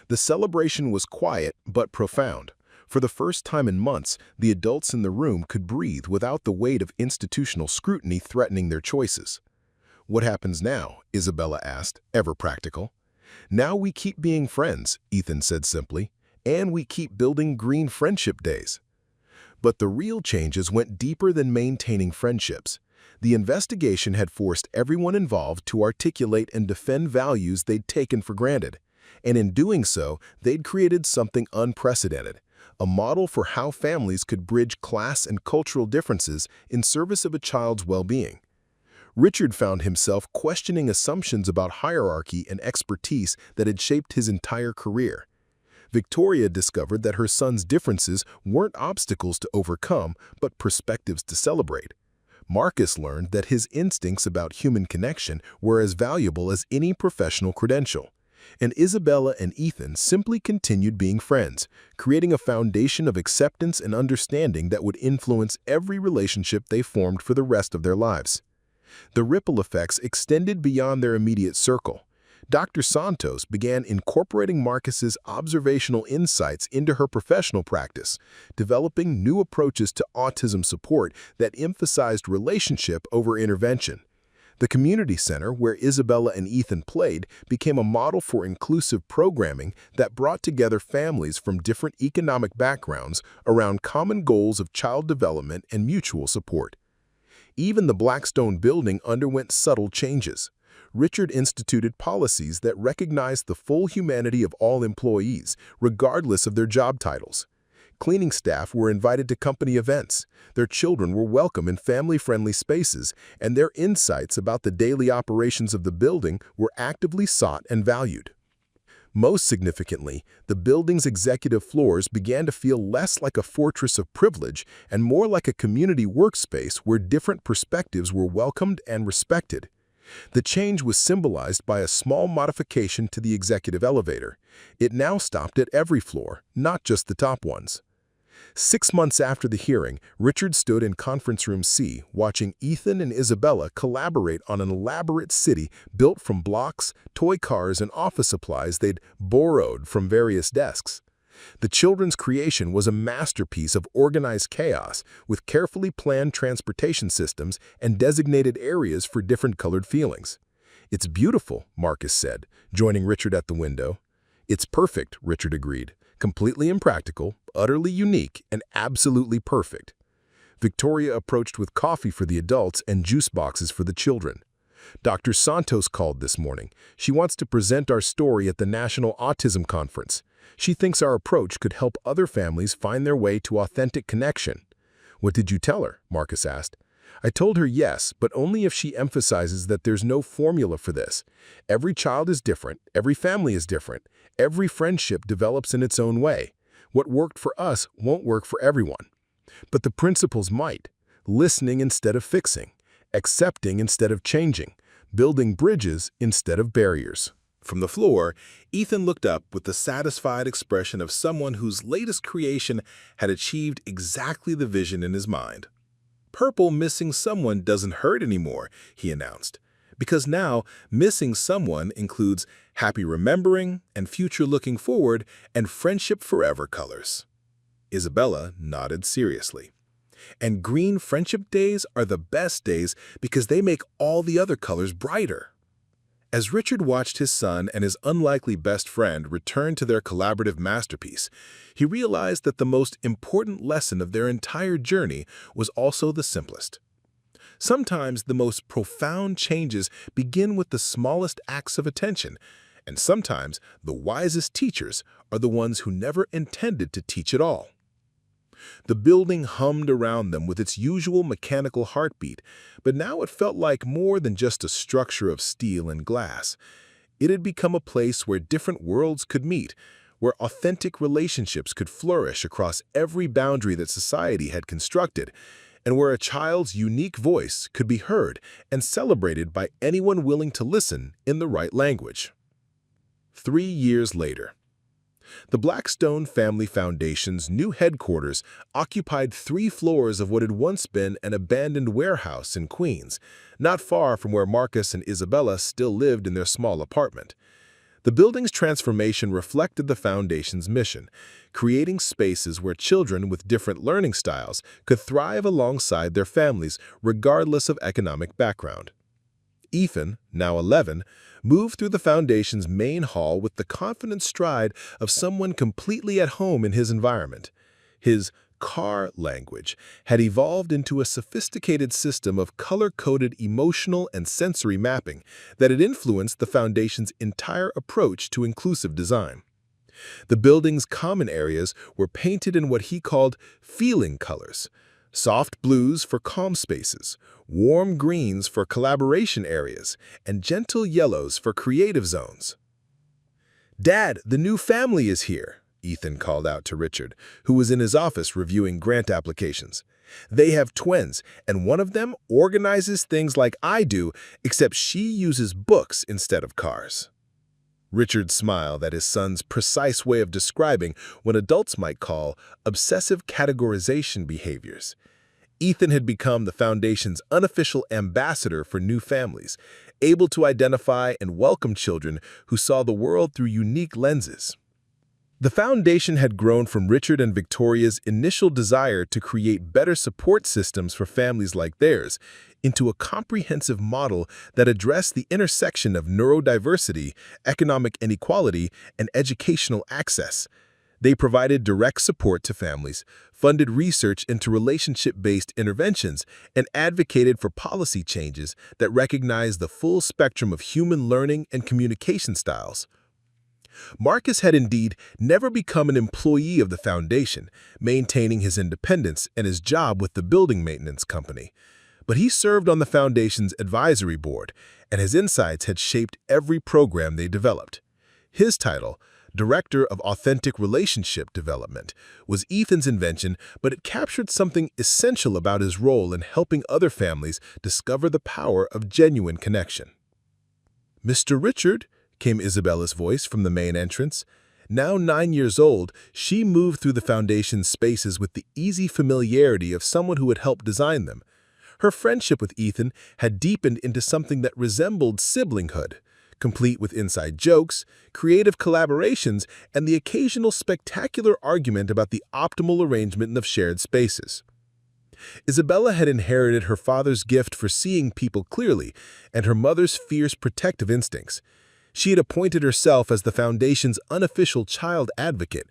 S3: The celebration was quiet but profound. For the first time in months, the adults in the room could breathe without the weight of institutional scrutiny threatening their choices. "What happens now?" Isabella asked, ever practical. "Now we keep being friends," Ethan said simply, "and we keep building green friendship days." But the real changes went deeper than maintaining friendships. The investigation had forced everyone involved to articulate and defend values they'd taken for granted. And in doing so, they'd created something unprecedented: a model for how families could bridge class and cultural differences in service of a child's well-being. Richard found himself questioning assumptions about hierarchy and expertise that had shaped his entire career. Victoria discovered that her son's differences weren't obstacles to overcome, but perspectives to celebrate. Marcus learned that his instincts about human connection were as valuable as any professional credential.
S2: And Isabella and Ethan simply continued being friends, creating a foundation of acceptance and understanding that would influence every relationship they formed for the rest of their lives. The ripple effects extended beyond their immediate circle. Dr. Santos began incorporating Marcus's observational insights into her professional practice, developing new approaches to autism support that emphasized relationship over intervention. The community center, where Isabella and Ethan played, became a model for inclusive programming that brought together families from different economic backgrounds around common goals of child development and mutual support. Even the Blackstone building underwent subtle changes. Richard instituted policies that recognized the full humanity of all employees, regardless of their job titles. Cleaning staff were invited to company events, their children were welcome in family-friendly spaces, and their insights about the daily operations of the building were actively sought and valued. Most significantly, the building's executive floors began to feel less like a fortress of privilege and more like a community workspace where different perspectives were welcomed and respected. The change was symbolized by a small modification to the executive elevator. It now stopped at every floor, not just the top ones. 6 months after the hearing, Richard stood in Conference Room C, watching Ethan and Isabella collaborate on an elaborate city built from blocks, toy cars, and office supplies they'd borrowed from various desks. The children's creation was a masterpiece of organized chaos, with carefully planned transportation systems and designated areas for different colored feelings. "It's beautiful," Marcus said, joining Richard at the window. "It's perfect," Richard agreed. "Completely impractical, utterly unique, and absolutely perfect." Victoria approached with coffee for the adults and juice boxes for the children. "Dr. Santos called this morning. She wants to present our story at the National Autism Conference. She thinks our approach could help other families find their way to authentic connection." "What did you tell her?" Marcus asked. "I told her yes, but only if she emphasizes that there's no formula for this. Every child is different, every family is different, every friendship develops in its own way. What worked for us won't work for everyone. But the principles might. Listening instead of fixing, accepting instead of changing, building bridges instead of barriers." From the floor, Ethan looked up with the satisfied expression of someone whose latest creation had achieved exactly the vision in his mind. "Purple missing someone doesn't hurt anymore," he announced, "because now missing someone includes happy remembering and future looking forward and friendship forever colors." Isabella nodded seriously. "And green friendship days are the best days because they make all the other colors brighter." As Richard watched his son and his unlikely best friend return to their collaborative masterpiece, he realized that the most important lesson of their entire journey was also the simplest. Sometimes the most profound changes begin with the smallest acts of attention, and sometimes the wisest teachers are the ones who never intended to teach at all. The building hummed around them with its usual mechanical heartbeat, but now it felt like more than just a structure of steel and glass. It had become a place where different worlds could meet, where authentic relationships could flourish across every boundary that society had constructed, and where a child's unique voice could be heard and celebrated by anyone willing to listen in the right language. 3 years later, the Blackstone Family Foundation's new headquarters occupied 3 floors of what had once been an abandoned warehouse in Queens, not far from where Marcus and Isabella still lived in their small apartment. The building's transformation reflected the foundation's mission, creating spaces where children with different learning styles could thrive alongside their families, regardless of economic background. Ethan, now 11, moved through the foundation's main hall with the confident stride of someone completely at home in his environment. His car language had evolved into a sophisticated system of color-coded emotional and sensory mapping that had influenced the foundation's entire approach to inclusive design. The building's common areas were painted in what he called feeling colors: soft blues for calm spaces, warm greens for collaboration areas, and gentle yellows for creative zones. "Dad, the new family is here," Ethan called out to Richard, who was in his office reviewing grant applications. "They have twins, and one of them organizes things like I do, except she uses books instead of cars." Richard smiled at his son's precise way of describing what adults might call obsessive categorization behaviors. Ethan had become the Foundation's unofficial ambassador for new families, able to identify and welcome children who saw the world through unique lenses. The Foundation had grown from Richard and Victoria's initial desire to create better support systems for families like theirs into a comprehensive model that addressed the intersection of neurodiversity, economic inequality, and educational access. They provided direct support to families, funded research into relationship-based interventions, and advocated for policy changes that recognize the full spectrum of human learning and communication styles. Marcus had indeed never become an employee of the Foundation, maintaining his independence and his job with the building maintenance company. But he served on the Foundation's advisory board, and his insights had shaped every program they developed. His title, Director of Authentic Relationship Development, was Ethan's invention, but it captured something essential about his role in helping other families discover the power of genuine connection. "Mr. Richard," came Isabella's voice from the main entrance. Now 9 years old, she moved through the Foundation's spaces with the easy familiarity of someone who had helped design them. Her friendship with Ethan had deepened into something that resembled siblinghood, complete with inside jokes, creative collaborations, and the occasional spectacular argument about the optimal arrangement of shared spaces. Isabella had inherited her father's gift for seeing people clearly and her mother's fierce protective instincts. She had appointed herself as the Foundation's unofficial child advocate,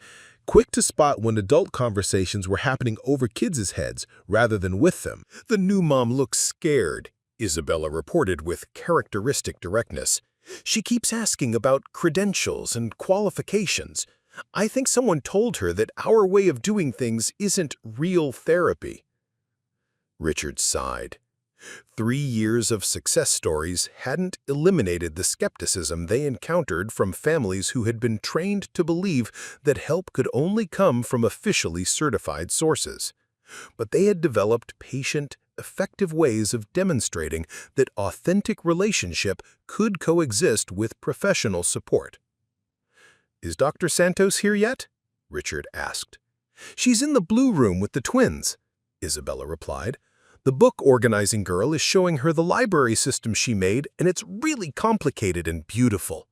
S2: quick to spot when adult conversations were happening over kids' heads rather than with them.
S3: The new mom looks scared, Isabella reported with characteristic directness. She keeps asking about credentials and qualifications. I think someone told her that our way of doing things isn't real therapy. Richard sighed. 3 years of success stories hadn't eliminated the skepticism they encountered from families who had been trained to believe that help could only come from officially certified sources. But they had developed patient, effective ways of demonstrating that authentic relationship could coexist with professional support. "Is Dr. Santos here yet?" Richard asked. "She's in the blue room with the twins," Isabella replied. "The book organizing girl is showing her the library system she made, and it's really complicated and beautiful."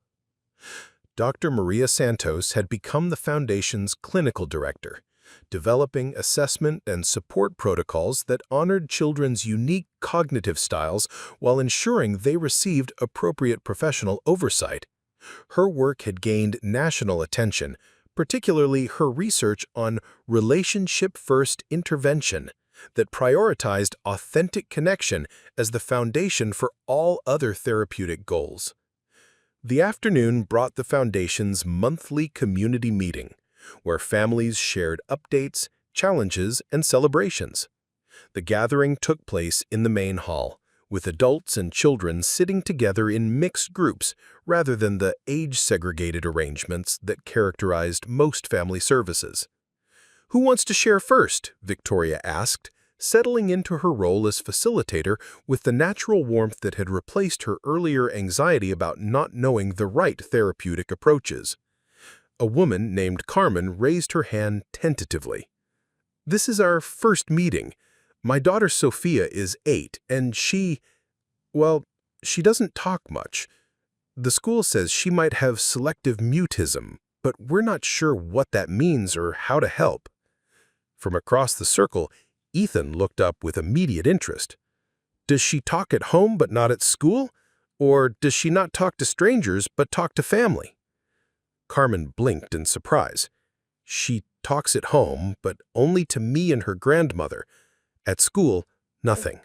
S3: Dr. Maria Santos had become the Foundation's clinical director, developing assessment and support protocols that honored children's unique cognitive styles while ensuring they received appropriate professional oversight. Her work had gained national attention, particularly her research on relationship-first intervention that prioritized authentic connection as the foundation for all other therapeutic goals. The afternoon brought the Foundation's monthly community meeting, where families shared updates, challenges, and celebrations. The gathering took place in the main hall, with adults and children sitting together in mixed groups rather than the age-segregated arrangements that characterized most family services. "Who wants to share first?" Victoria asked, settling into her role as facilitator with the natural warmth that had replaced her earlier anxiety about not knowing the right therapeutic approaches. A woman named Carmen raised her hand tentatively. "This is our first meeting. My daughter Sophia is 8, and she doesn't talk much. The school says she might have selective mutism, but we're not sure what that means or how to help." From across the circle, Ethan looked up with immediate interest. "Does she talk at home but not at school? Or does she not talk to strangers but talk to family?" Carmen blinked in surprise. "She talks at home, but only to me and her grandmother. At school, nothing."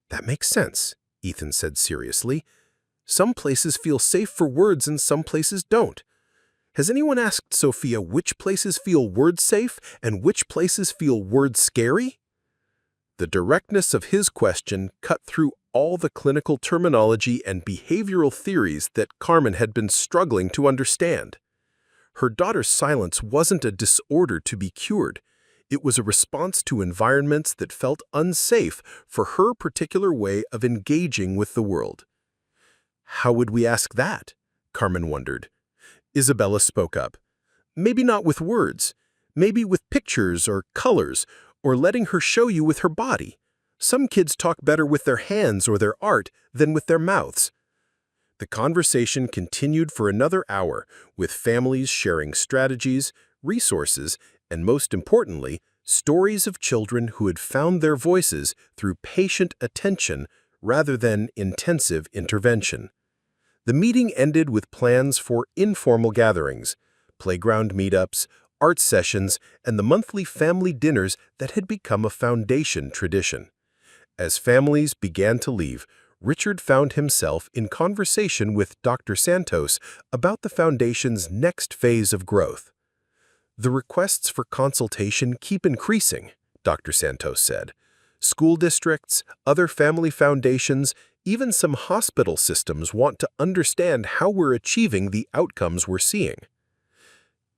S3: "That makes sense," Ethan said seriously. "Some places feel safe for words and some places don't. Has anyone asked Sophia which places feel word safe and which places feel word scary?" The directness of his question cut through all the clinical terminology and behavioral theories that Carmen had been struggling to understand. Her daughter's silence wasn't a disorder to be cured. It was a response to environments that felt unsafe for her particular way of engaging with the world. "How would we ask that?"
S2: Carmen wondered. Isabella spoke up. Maybe not with words. Maybe with pictures or colors, or letting her show you with her body. Some kids talk better with their hands or their art than with their mouths. The conversation continued for another hour, with families sharing strategies, resources, and most importantly, stories of children who had found their voices through patient attention rather than intensive intervention. The meeting ended with plans for informal gatherings, playground meetups, art sessions, and the monthly family dinners that had become a foundation tradition. As families began to leave, Richard found himself in conversation with Dr. Santos about the Foundation's next phase of growth. The requests for consultation keep increasing, Dr. Santos said. School districts, other family foundations, even some hospital systems want to understand how we're achieving the outcomes we're seeing.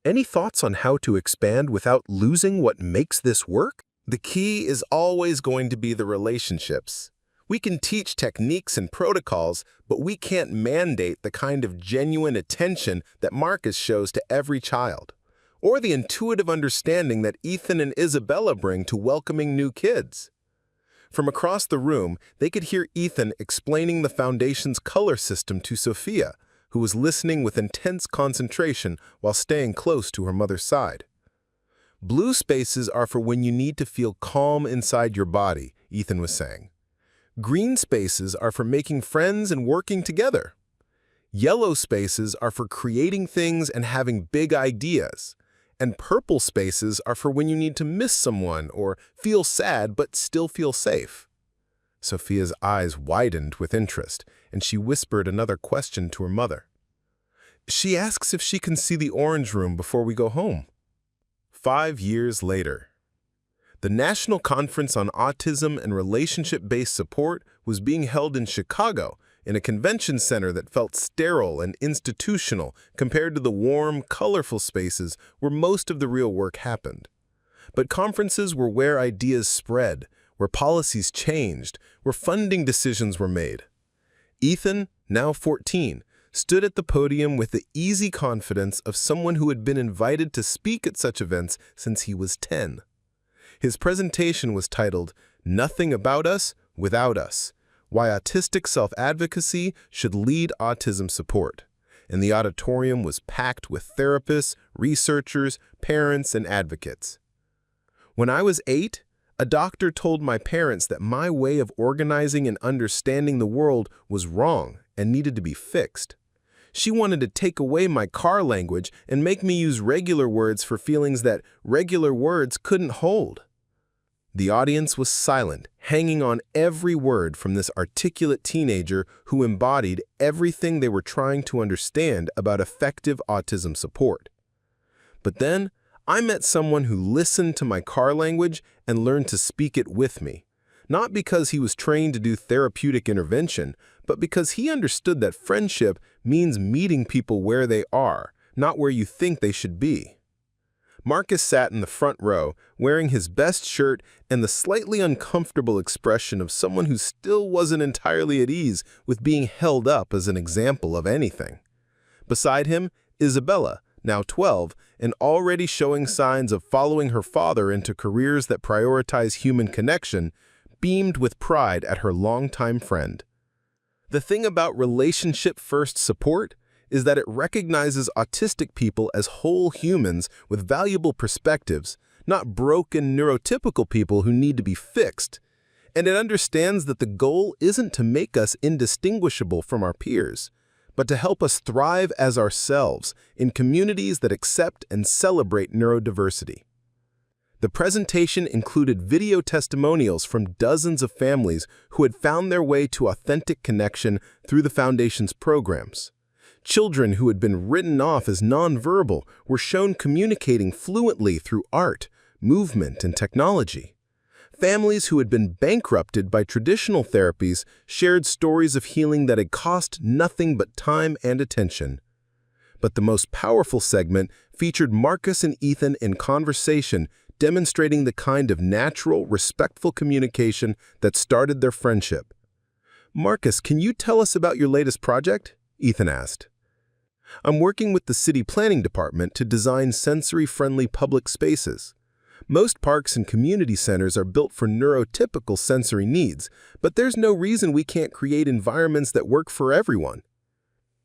S2: Any thoughts on how to expand without losing what makes this work?
S3: The key is always going to be the relationships. We can teach techniques and protocols, but we can't mandate the kind of genuine attention that Marcus shows to every child, or the intuitive understanding that Ethan and Isabella bring to welcoming new kids. From across the room, they could hear Ethan explaining the Foundation's color system to Sophia, who was listening with intense concentration while staying close to her mother's side. Blue spaces are for when you need to feel calm inside your body, Ethan was saying. Green spaces are for making friends and working together. Yellow spaces are for creating things and having big ideas. And purple spaces are for when you need to miss someone or feel sad but still feel safe. Sophia's eyes widened with interest, and she whispered another question to her mother. She asks if she can see the orange room before we go home. 5 years later. The National Conference on Autism and Relationship-Based Support was being held in Chicago, in a convention center that felt sterile and institutional compared to the warm, colorful spaces where most of the real work happened. But conferences were where ideas spread, where policies changed, where funding decisions were made. Ethan, now 14, stood at the podium with the easy confidence of someone who had been invited to speak at such events since he was 10. His presentation was titled, "Nothing About Us Without Us: Why Autistic Self-Advocacy Should Lead Autism Support," and the auditorium was packed with therapists, researchers, parents, and advocates. When I was 8, a doctor told my parents that my way of organizing and understanding the world was wrong and needed to be fixed. She wanted to take away my car language and make me use regular words for feelings that regular words couldn't hold. The audience was silent, hanging on every word from this articulate teenager who embodied everything they were trying to understand about effective autism support. But then, I met someone who listened to my car language and learned to speak it with me, not because he was trained to do therapeutic intervention, but because he understood that friendship means meeting people where they are, not where you think they should be. Marcus sat in the front row, wearing his best shirt and the slightly uncomfortable expression of someone who still wasn't entirely at ease with being held up as an example of anything. Beside him, Isabella, now 12, and already showing signs of following her father into careers that prioritize human connection, beamed with pride at her longtime friend. The thing about relationship-first support is that it recognizes autistic people as whole humans with valuable perspectives, not broken neurotypical people who need to be fixed. And it understands that the goal isn't to make us indistinguishable from our peers, but to help us thrive as ourselves in communities that accept and celebrate neurodiversity. The presentation included video testimonials from dozens of families who had found their way to authentic connection through the Foundation's programs. Children who had been written off as nonverbal were shown communicating fluently through art, movement, and technology. Families who had been bankrupted by traditional therapies shared stories of healing that had cost nothing but time and attention. But the most powerful segment featured Marcus and Ethan in conversation, demonstrating the kind of natural, respectful communication that started their friendship. "Marcus, can you tell us about your latest project?" Ethan asked.
S2: I'm working with the city planning department to design sensory-friendly public spaces. Most parks and community centers are built for neurotypical sensory needs, but there's no reason we can't create environments that work for everyone.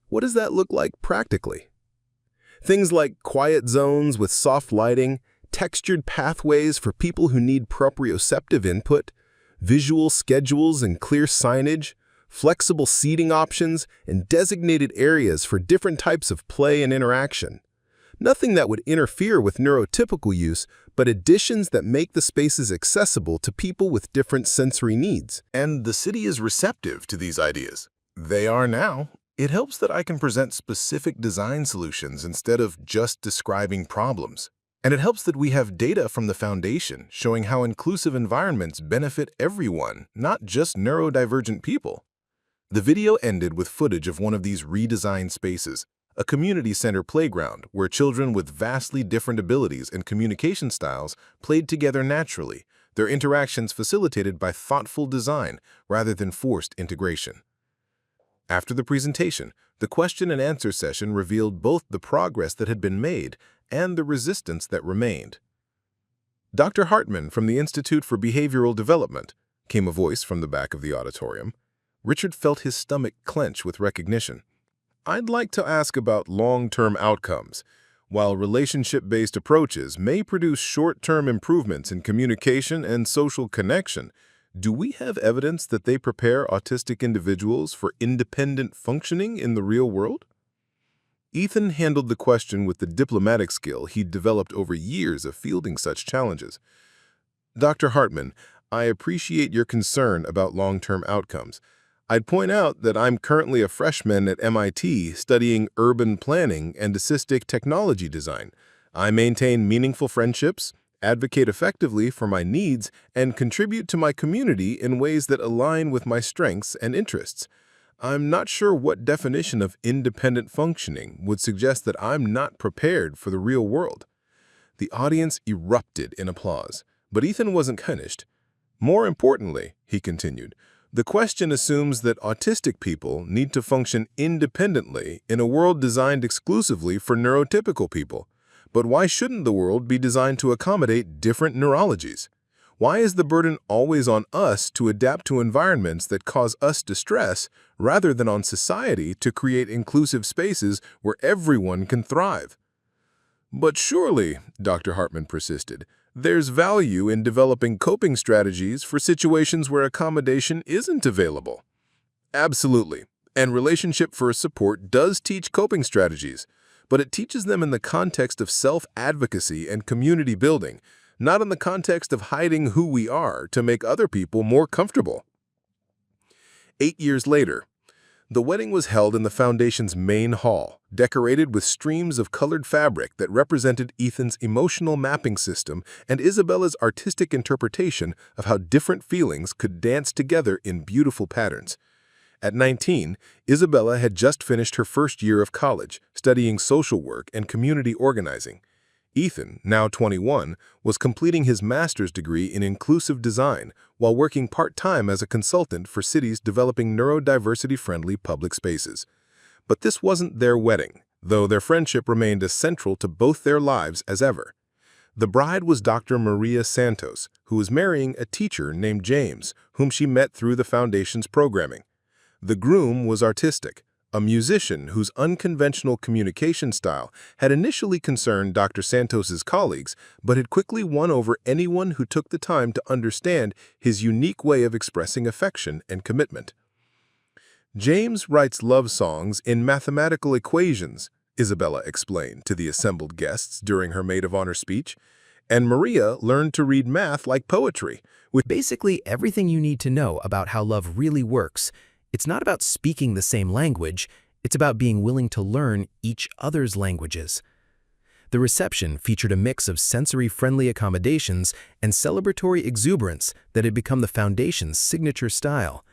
S2: What does that look like practically? Things like quiet zones with soft lighting, textured pathways for people who need proprioceptive input, visual schedules and clear signage, flexible seating options, and designated areas for different types of play and interaction. Nothing that would interfere with neurotypical use, but additions that make the spaces accessible to people with different sensory needs.
S1: And the city is receptive to these ideas. They are now. It helps that I can present specific design solutions instead of just describing problems. And it helps that we have data from the foundation showing how inclusive environments benefit everyone, not just neurodivergent people. The video ended with footage of one of these redesigned spaces, a community center playground where children with vastly different abilities and communication styles played together naturally, their interactions facilitated by thoughtful design rather than forced integration. After the presentation, the question and answer session revealed both the progress that had been made and the resistance that remained. Dr. Hartman from the Institute for Behavioral Development, came a voice from the back of the auditorium. Richard felt his stomach clench with recognition. I'd like to ask about long-term outcomes. While relationship-based approaches may produce short-term improvements in communication and social connection, do we have evidence that they prepare autistic individuals for independent functioning in the real world? Ethan handled the question with the diplomatic skill he'd developed over years of fielding such challenges. Dr. Hartman, I appreciate your concern about long-term outcomes. I'd point out that I'm currently a freshman at MIT studying urban planning and assistive technology design. I maintain meaningful friendships, advocate effectively for my needs, and contribute to my community in ways that align with my strengths and interests. I'm not sure what definition of independent functioning would suggest that I'm not prepared for the real world. The audience erupted in applause, but Ethan wasn't finished. More importantly, he continued, the question assumes that autistic people need to function independently in a world designed exclusively for neurotypical people. But why shouldn't the world be designed to accommodate different neurologies? Why is the burden always on us to adapt to environments that cause us distress rather than on society to create inclusive spaces where everyone can thrive? But surely, Dr. Hartman persisted, there's value in developing coping strategies for situations where accommodation isn't available. Absolutely, and Relationship First Support does teach coping strategies, but it teaches them in the context of self-advocacy and community building, not in the context of hiding who we are to make other people more comfortable. 8 years later, the wedding was held in the Foundation's main hall, decorated with streams of colored fabric that represented Ethan's emotional mapping system and Isabella's artistic interpretation of how different feelings could dance together in beautiful patterns. At 19, Isabella had just finished her first year of college, studying social work and community organizing. Ethan, now 21, was completing his master's degree in inclusive design while working part-time as a consultant for cities developing neurodiversity-friendly public spaces. But this wasn't their wedding, though their friendship remained as central to both their lives as ever. The bride was Dr. Maria Santos, who was marrying a teacher named James, whom she met through the Foundation's programming. The groom was Autistic, a musician whose unconventional communication style had initially concerned Dr. Santos's colleagues, but had quickly won over anyone who took the time to understand his unique way of expressing affection and commitment. James writes love songs in mathematical equations, Isabella explained to the assembled guests during her maid of honor speech, and Maria learned to read math like poetry, with
S4: basically everything you need to know about how love really works. It's not about speaking the same language, it's about being willing to learn each other's languages. The reception featured a mix of sensory-friendly accommodations and celebratory exuberance that had become the Foundation's signature style.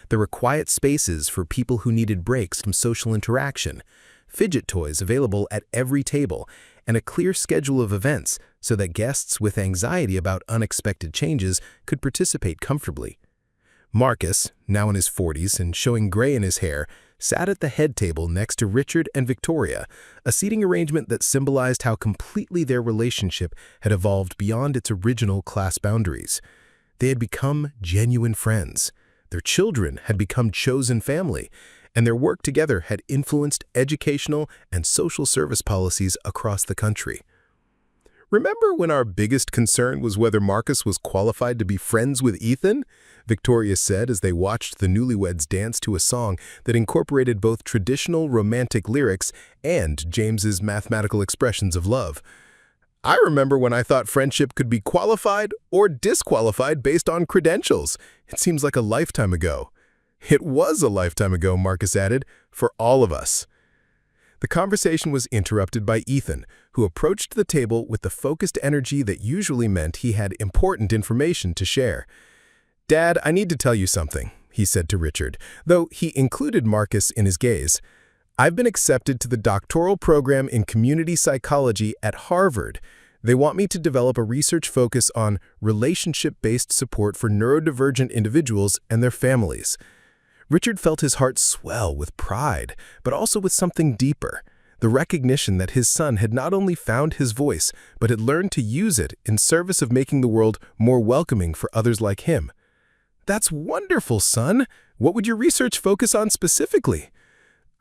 S4: There were quiet spaces for people who needed breaks from social interaction, fidget toys available at every table, and a clear schedule of events so that guests with anxiety about unexpected changes could participate comfortably. Marcus, now in his 40s and showing gray in his hair, sat at the head table next to Richard and Victoria, a seating arrangement that symbolized how completely their relationship had evolved beyond its original class boundaries. They had become genuine friends. Their children had become chosen family, and their work together had influenced educational and social service policies across the country. "Remember when our biggest concern was whether Marcus was qualified to be friends with Ethan?" Victoria said as they watched the newlyweds dance to a song that incorporated both traditional romantic lyrics and James's mathematical expressions of love. "I remember when I thought friendship could be qualified or disqualified based on credentials. It seems like a lifetime ago." "It was a lifetime ago," Marcus added, "for all of us." The conversation was interrupted by Ethan, who approached the table with the focused energy that usually meant he had important information to share. "Dad, I need to tell you something," he said to Richard, though he included Marcus in his gaze. "I've been accepted to the doctoral program in community psychology at Harvard. They want me to develop a research focus on relationship-based support for neurodivergent individuals and their families." Richard felt his heart swell with pride, but also with something deeper, the recognition that his son had not only found his voice, but had learned to use it in service of making the world more welcoming for others like him. "That's wonderful, son. What would your research focus on specifically?"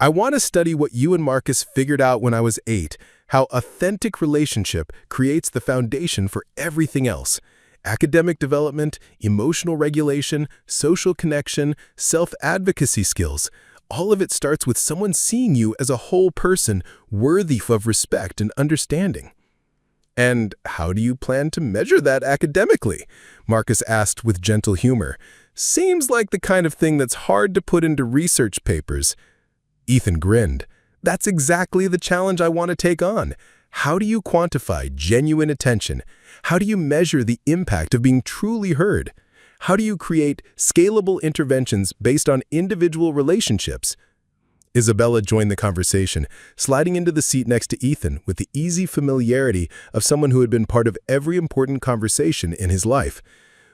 S4: "I want to study what you and Marcus figured out when I was 8, how authentic relationship creates the foundation for everything else. Academic development, emotional regulation, social connection, self-advocacy skills. All of it starts with someone seeing you as a whole person worthy of respect and understanding." "And how do you plan to measure that academically?" Marcus asked with gentle humor. "Seems like the kind of thing that's hard to put into research papers." Ethan grinned. "That's exactly the challenge I want to take on. How do you quantify genuine attention? How do you measure the impact of being truly heard? How do you create scalable interventions based on individual relationships?" Isabella joined the conversation, sliding into the seat next to Ethan with the easy familiarity of someone who had been part of every important conversation in his life.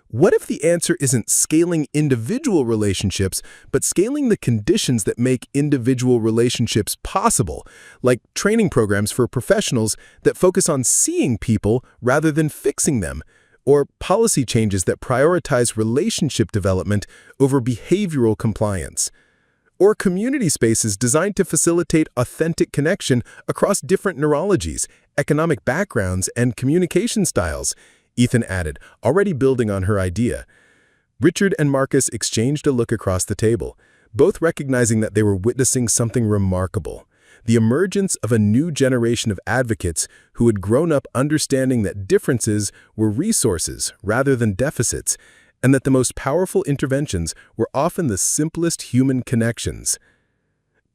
S4: "What if the answer isn't scaling individual relationships, but scaling the conditions that make individual relationships possible, like training programs for professionals that focus on seeing people rather than fixing them, or policy changes that prioritize relationship development over behavioral compliance, or community spaces designed to facilitate authentic connection across different neurologies, economic backgrounds, and communication styles?" Ethan added, already building on her idea. Richard and Marcus exchanged a look across the table, both recognizing that they were witnessing something remarkable, the emergence of a new generation of advocates who had grown up understanding that differences were resources rather than deficits, and that the most powerful interventions were often the simplest human connections.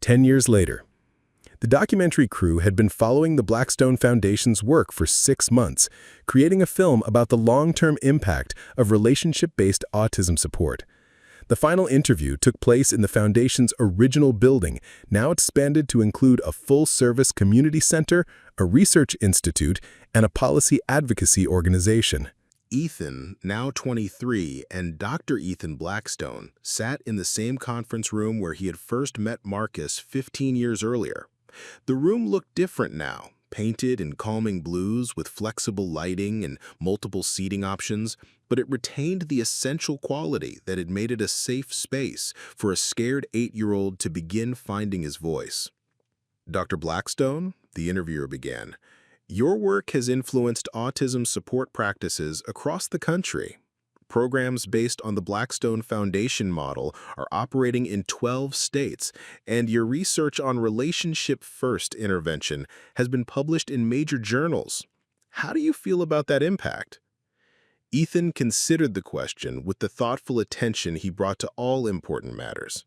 S4: 10 years later, the documentary crew had been following the Blackstone Foundation's work for 6 months, creating a film about the long-term impact of relationship-based autism support. The final interview took place in the Foundation's original building, now expanded to include a full-service community center, a research institute, and a policy advocacy organization.
S3: Ethan, now 23, and Dr. Ethan Blackstone sat in the same conference room where he had first met Marcus 15 years earlier. The room looked different now, painted in calming blues with flexible lighting and multiple seating options, but it retained the essential quality that had made it a safe space for a scared 8-year-old to begin finding his voice. "Dr. Blackstone," the interviewer began, "your work has influenced autism support practices across the country. Programs based on the Blackstone Foundation model are operating in 12 states, and your research on relationship-first intervention has been published in major journals. How do you feel about that impact?" Ethan considered the question with the thoughtful attention he brought to all important matters.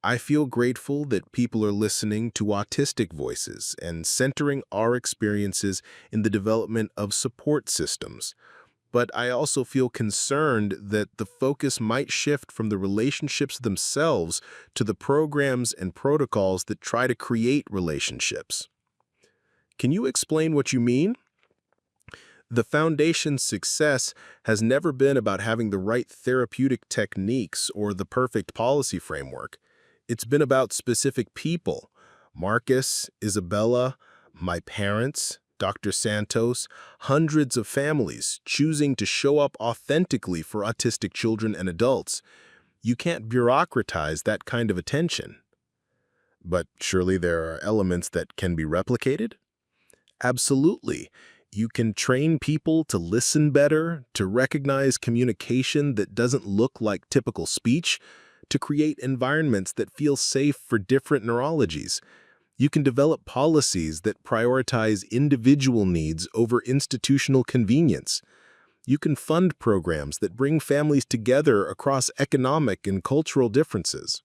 S3: "I feel grateful that people are listening to autistic voices and centering our experiences in the development of support systems. But I also feel concerned that the focus might shift from the relationships themselves to the programs and protocols that try to create relationships." "Can you explain what you mean?" "The Foundation's success has never been about having the right therapeutic techniques or the perfect policy framework.
S1: It's been about specific people. Marcus, Isabella, my parents, Dr. Santos, hundreds of families choosing to show up authentically for autistic children and adults. You can't bureaucratize that kind of attention. But surely there are elements that can be replicated? Absolutely. You can train people to listen better, to recognize communication that doesn't look like typical speech, to create environments that feel safe for different neurologies. You can develop policies that prioritize individual needs over institutional convenience. You can fund programs that bring families together across economic and cultural differences.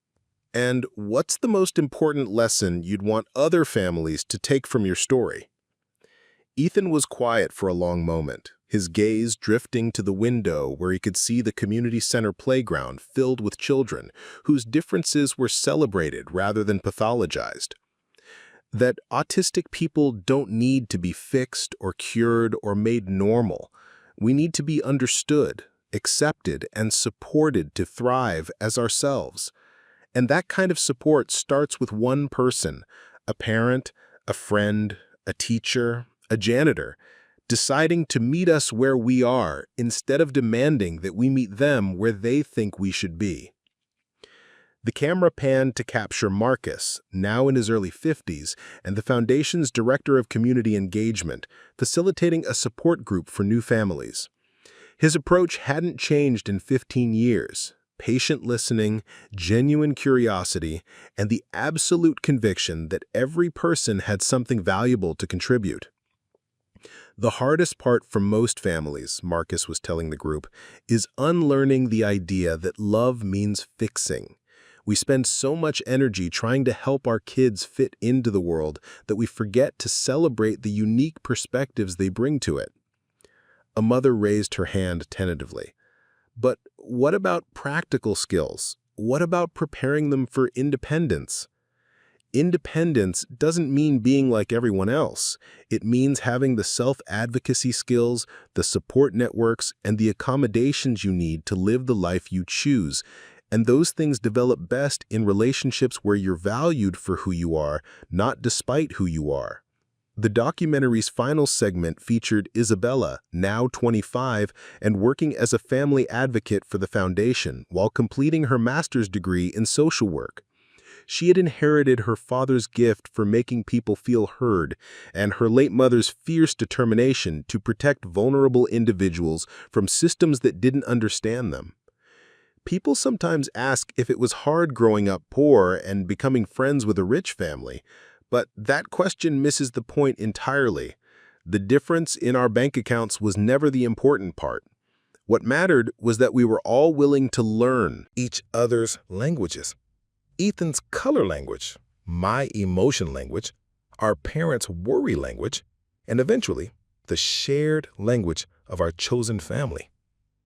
S1: And what's the most important lesson you'd want other families to take from your story? Ethan was quiet for a long moment, his gaze drifting to the window where he could see the community center playground filled with children whose differences were celebrated rather than pathologized. That autistic people don't need to be fixed or cured or made normal. We need to be understood, accepted, and supported to thrive as ourselves. And that kind of support starts with one person, a parent, a friend, a teacher, a janitor, deciding to meet us where we are instead of demanding that we meet them where they think we should be. The camera panned to capture Marcus, now in his early 50s, and the Foundation's Director of Community Engagement, facilitating a support group for new families. His approach hadn't changed in 15 years. Patient listening, genuine curiosity, and the absolute conviction that every person had something valuable to contribute. The hardest part for most families, Marcus was telling the group, is unlearning the idea that love means fixing. We spend so much energy trying to help our kids fit into the world that we forget to celebrate the unique perspectives they bring to it. A mother raised her hand tentatively. But what about practical skills? What about preparing them for independence? Independence doesn't mean being like everyone else. It means having the self-advocacy skills, the support networks, and the accommodations you need to live the life you choose. And those things develop best in relationships where you're valued for who you are, not despite who you are. The documentary's final segment featured Isabella, now 25, and working as a family advocate for the Foundation while completing her master's degree in social work. She had inherited her father's gift for making people feel heard and her late mother's fierce determination to protect vulnerable individuals from systems that didn't understand them. People sometimes ask if it was hard growing up poor and becoming friends with a rich family, but that question misses the point entirely. The difference in our bank accounts was never the important part. What mattered was that we were all willing to learn
S2: Each other's languages. Ethan's color language, my emotion language, our parents' worry language, and eventually, the shared language of our chosen family.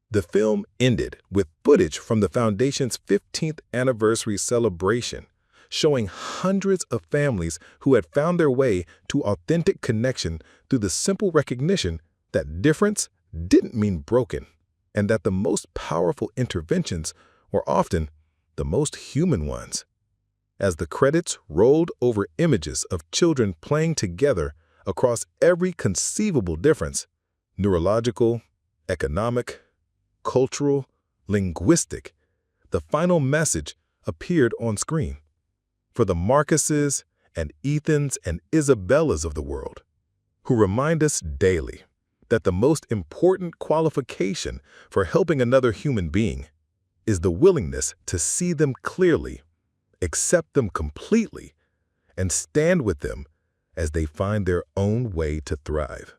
S2: The film ended with footage from the Foundation's 15th anniversary celebration, showing hundreds of families who had found their way to authentic connection through the simple recognition that difference didn't mean broken, and that the most powerful interventions were often the most human ones. As the credits rolled over images of children playing together across every conceivable difference, neurological, economic, cultural, linguistic, the final message appeared on screen. For the Marcuses and Ethans and Isabellas of the world, who remind us daily that the most important qualification for helping another human being is the willingness to see them clearly, accept them completely, and stand with them as they find their own way to thrive.